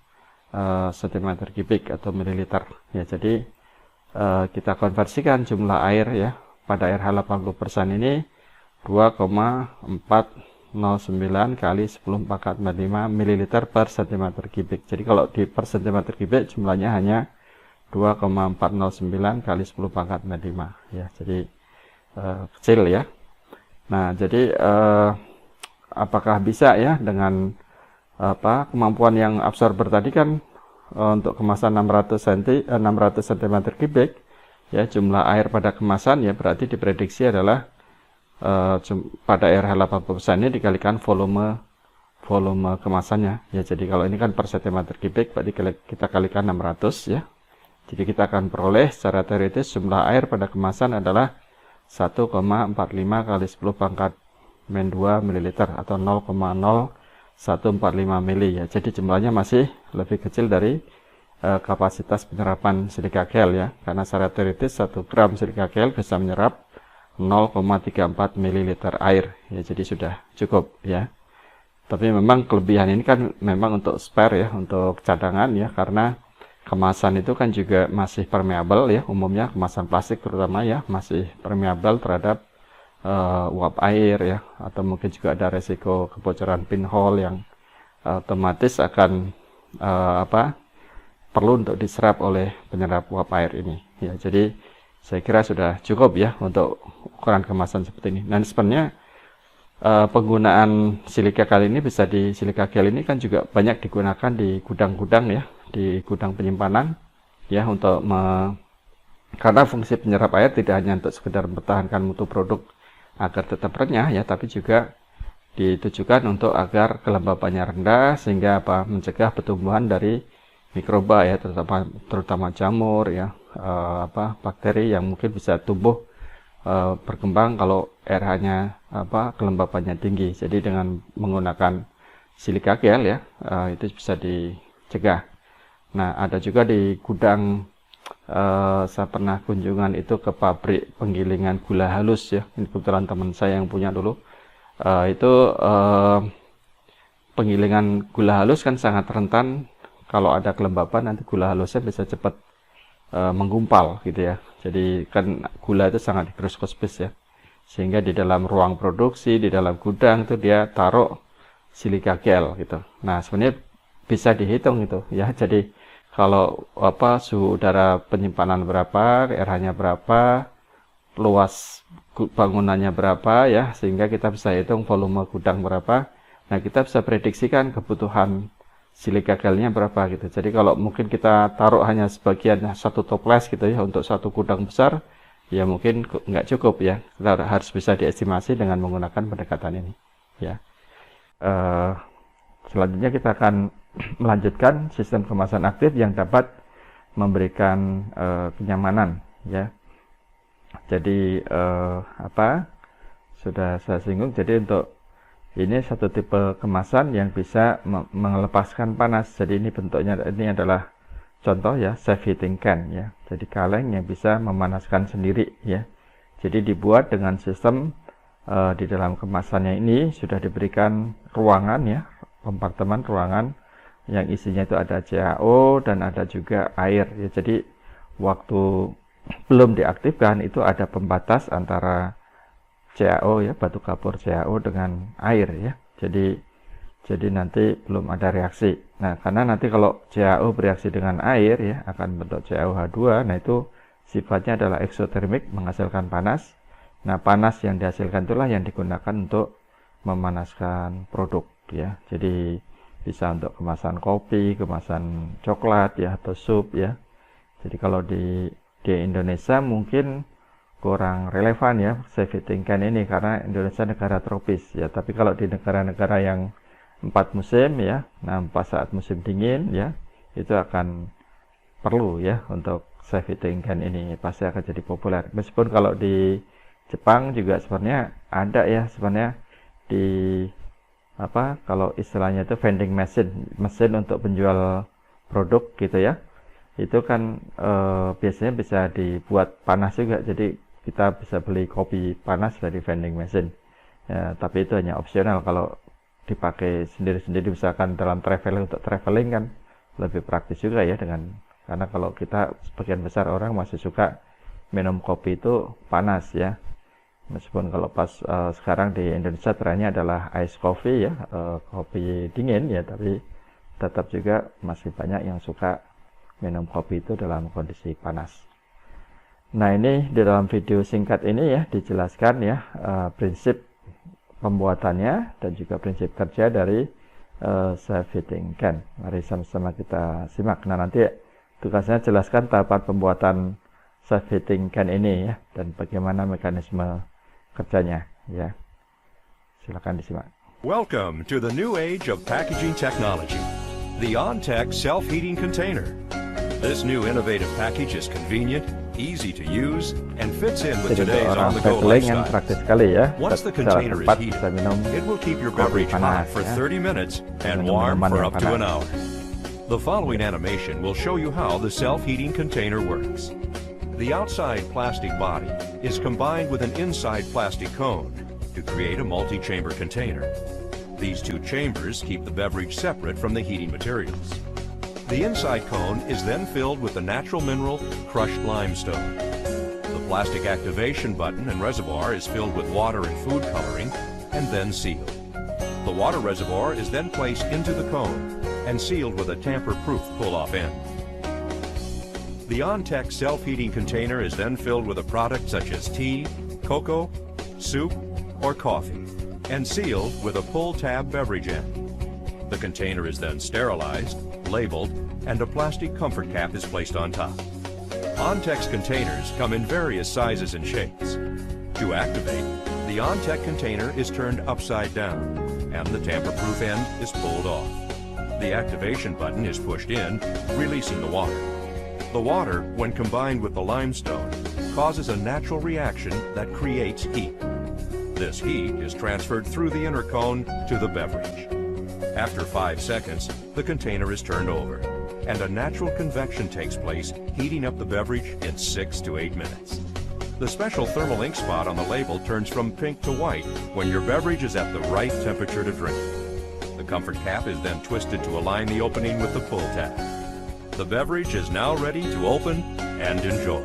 cm kubik atau mililiter ya. Jadi kita konversikan jumlah air ya pada RH 80% ini 2,409 kali 10 pangkat 45 ml per cm kubik. Jadi kalau di per cm kubik jumlahnya hanya 2,409 kali 10 pangkat 45 ya. Jadi kecil ya. Nah, jadi apakah bisa ya dengan kemampuan yang absorber tadi kan untuk kemasan 600 cm kubik ya, jumlah air pada kemasan ya berarti diprediksi adalah pada RH 80% ini dikalikan volume kemasannya ya. Jadi kalau ini kan per cm kubik berarti kita kalikan 600 ya. Jadi kita akan peroleh secara teoritis jumlah air pada kemasan adalah 1,45 kali 10 pangkat -2 ml atau 0,0145 mili ya. Jadi jumlahnya masih lebih kecil dari kapasitas penyerapan silika gel ya, karena secara teoritis 1 gram silika gel bisa menyerap 0,34 ml air ya. Jadi sudah cukup ya. Tapi memang kelebihan ini kan memang untuk spare ya, untuk cadangan ya, karena kemasan itu kan juga masih permeable ya, umumnya kemasan plastik terutama ya masih permeable terhadap uap air ya, atau mungkin juga ada resiko kebocoran pinhole yang otomatis akan perlu untuk diserap oleh penyerap uap air ini. Ya, jadi saya kira sudah cukup ya untuk ukuran kemasan seperti ini. Dan sebenarnya penggunaan silika gel ini silika gel ini kan juga banyak digunakan di gudang-gudang ya, di gudang penyimpanan ya, karena fungsi penyerap air tidak hanya untuk sekedar mempertahankan mutu produk agar tetap renyah ya, tapi juga ditujukan untuk agar kelembabannya rendah sehingga mencegah pertumbuhan dari mikroba ya, terutama jamur ya, bakteri yang mungkin bisa tumbuh berkembang kalau pH-nya kelembabannya tinggi. Jadi dengan menggunakan silika gel ya, itu bisa dicegah. Nah, ada juga di gudang, saya pernah kunjungan itu ke pabrik penggilingan gula halus ya. Ini kebetulan teman saya yang punya dulu. Penggilingan gula halus kan sangat rentan kalau ada kelembaban, nanti gula halusnya bisa cepat menggumpal gitu ya. Jadi kan gula itu sangat mikroskopis ya, sehingga di dalam ruang produksi, di dalam gudang itu dia taruh silika gel gitu. Nah, sebenarnya bisa dihitung itu ya. Jadi kalau suhu udara penyimpanan berapa, pH-nya berapa, luas bangunannya berapa ya, sehingga kita bisa hitung volume gudang berapa. Nah, kita bisa prediksikan kebutuhan silika gelnya berapa gitu. Jadi kalau mungkin kita taruh hanya sebagian satu toples gitu ya untuk satu gudang besar, ya mungkin nggak cukup ya. Kita harus bisa diestimasi dengan menggunakan pendekatan ini ya. Selanjutnya kita akan melanjutkan sistem kemasan aktif yang dapat memberikan kenyamanan ya. Jadi sudah saya singgung, jadi untuk ini satu tipe kemasan yang bisa melepaskan panas. Jadi ini bentuknya, ini adalah contoh ya, self heating can ya. Jadi kaleng yang bisa memanaskan sendiri ya. Jadi dibuat dengan sistem di dalam kemasannya ini sudah diberikan ruangan ya, kompartemen ruangan yang isinya itu ada CAO dan ada juga air ya. Jadi waktu belum diaktifkan itu ada pembatas antara CAO ya, batu kapur CAO dengan air ya. Jadi nanti belum ada reaksi. Nah, karena nanti kalau CAO bereaksi dengan air ya akan bentuk CaOH2. Nah, itu sifatnya adalah eksotermik, menghasilkan panas. Nah, panas yang dihasilkan itulah yang digunakan untuk memanaskan produk ya. Jadi bisa untuk kemasan kopi, kemasan coklat ya, atau sup ya. Jadi kalau di Indonesia mungkin kurang relevan ya self heating can ini karena Indonesia negara tropis ya. Tapi kalau di negara-negara yang 4 musim ya, nah pas saat musim dingin ya, itu akan perlu ya untuk self heating can ini, pasti akan jadi populer. Meskipun kalau di Jepang juga sebenarnya ada ya, sebenarnya di kalau istilahnya itu vending mesin untuk penjual produk gitu ya. Itu kan biasanya bisa dibuat panas juga, jadi kita bisa beli kopi panas dari vending machine ya, tapi itu hanya opsional. Kalau dipakai sendiri-sendiri misalkan dalam traveling kan lebih praktis juga ya, karena kalau kita sebagian besar orang masih suka minum kopi itu panas ya, meskipun kalau pas sekarang di Indonesia trennya adalah ice coffee ya, kopi dingin ya, tapi tetap juga masih banyak yang suka minum kopi itu dalam kondisi panas. Nah, ini di dalam video singkat ini ya dijelaskan ya prinsip pembuatannya dan juga prinsip kerja dari self heating can. Mari sama-sama kita simak. Nah, nanti tugasnya jelaskan tahapan pembuatan self heating can ini ya, dan bagaimana mekanisme kerjanya ya. Silakan disimak. Welcome to the new age of packaging technology, the OnTech self-heating container. This new innovative package is convenient, easy to use, and fits in with today's on-the-go lifestyle. Once the container is heated, it will keep your beverage hot for 30 minutes and warm for up to an hour. The following animation will show you how the self-heating container works. The outside plastic body is combined with an inside plastic cone to create a multi-chamber container. These two chambers keep the beverage separate from the heating materials. The inside cone is then filled with the natural mineral crushed limestone. The plastic activation button and reservoir is filled with water and food coloring and then sealed. The water reservoir is then placed into the cone and sealed with a tamper-proof pull-off end. The OnTek self-heating container is then filled with a product such as tea, cocoa, soup, or coffee, and sealed with a pull-tab beverage end. The container is then sterilized, labeled, and a plastic comfort cap is placed on top. OnTek's containers come in various sizes and shapes. To activate, the OnTek container is turned upside down, and the tamper-proof end is pulled off. The activation button is pushed in, releasing the water. The water, when combined with the limestone, causes a natural reaction that creates heat. This heat is transferred through the inner cone to the beverage. After 5 seconds, the container is turned over, and a natural convection takes place, heating up the beverage in 6 to 8 minutes. The special thermal ink spot on the label turns from pink to white when your beverage is at the right temperature to drink. The comfort cap is then twisted to align the opening with the pull tab. The beverage is now ready to open and enjoy.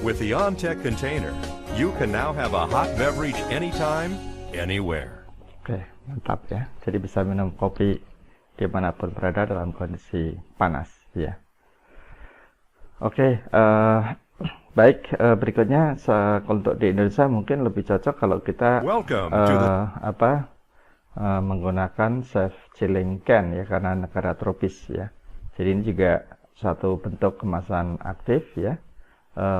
With the OnTek container, you can now have a hot beverage anytime, anywhere. Oke, mantap ya. Jadi bisa minum kopi dimanapun berada dalam kondisi panas ya. Oke, baik, berikutnya untuk di Indonesia mungkin lebih cocok kalau kita menggunakan self chilling can ya, karena negara tropis ya. Jadi ini juga suatu bentuk kemasan aktif ya,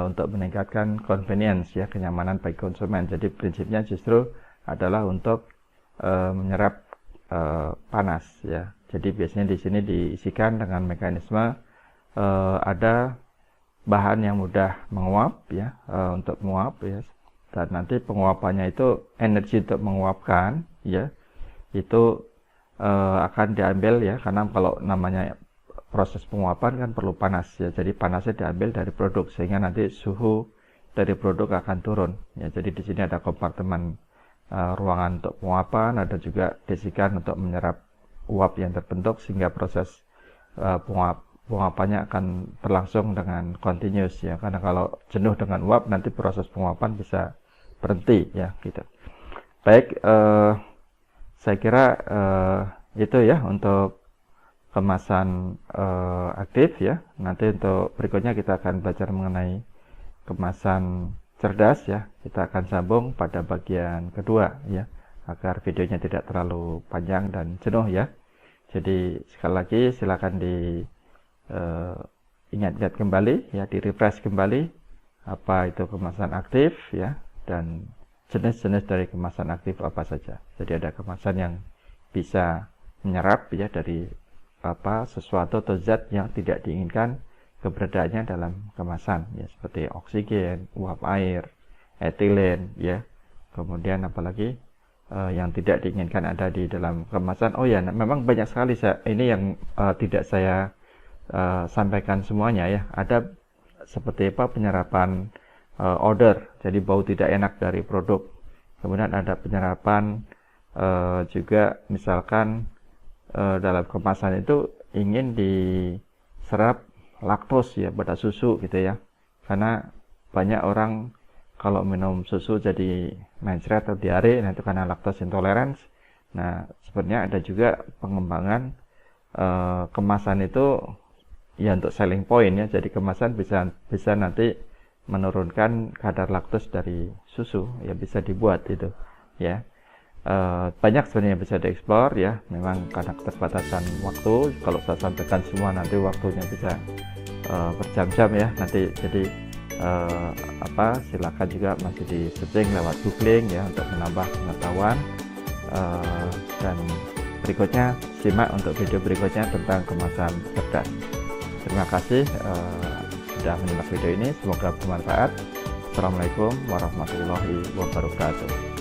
untuk meningkatkan convenience ya, kenyamanan bagi konsumen. Jadi prinsipnya justru adalah untuk menyerap panas ya. Jadi biasanya di sini diisikan dengan mekanisme ada bahan yang mudah menguap ya, untuk menguap ya, dan nanti penguapannya itu energi untuk menguapkan ya, itu akan diambil ya, karena kalau namanya proses penguapan kan perlu panas ya, jadi panasnya diambil dari produk sehingga nanti suhu dari produk akan turun ya. Jadi di sini ada kompartemen ruangan untuk penguapan, ada juga desikan untuk menyerap uap yang terbentuk sehingga proses penguapannya akan berlangsung dengan continuous ya, karena kalau jenuh dengan uap nanti proses penguapan bisa berhenti ya gitu. Baik, saya kira itu ya untuk kemasan aktif ya. Nanti untuk berikutnya kita akan belajar mengenai kemasan cerdas ya. Kita akan sambung pada bagian kedua ya, agar videonya tidak terlalu panjang dan jenuh ya. Jadi sekali lagi silakan ingat-ingat kembali ya, di refresh kembali apa itu kemasan aktif ya, dan jenis-jenis dari kemasan aktif apa saja. Jadi ada kemasan yang bisa menyerap ya dari sesuatu atau zat yang tidak diinginkan keberadaannya dalam kemasan ya, seperti oksigen, uap air, etilen ya. Kemudian apalagi yang tidak diinginkan ada di dalam kemasan. Oh ya, memang banyak sekali ini yang tidak saya sampaikan semuanya ya. Ada seperti penyerapan odor, jadi bau tidak enak dari produk. Kemudian ada penyerapan juga misalkan dalam kemasan itu ingin diserap laktos ya pada susu gitu ya, karena banyak orang kalau minum susu jadi mencret atau diare, nah itu karena laktos intolerance. Nah sebenarnya ada juga pengembangan kemasan itu ya untuk selling point ya, jadi kemasan bisa nanti menurunkan kadar laktos dari susu ya, bisa dibuat itu ya. Banyak sebenarnya bisa dieksplor ya, memang karena keterbatasan waktu, kalau saya sampaikan semua nanti waktunya bisa berjam-jam ya nanti. Jadi silakan juga masih di searching lewat googling ya untuk menambah pengetahuan, dan berikutnya simak untuk video berikutnya tentang kemasan cerdas. Terima kasih sudah menyimak video ini, semoga bermanfaat. Assalamualaikum warahmatullahi wabarakatuh.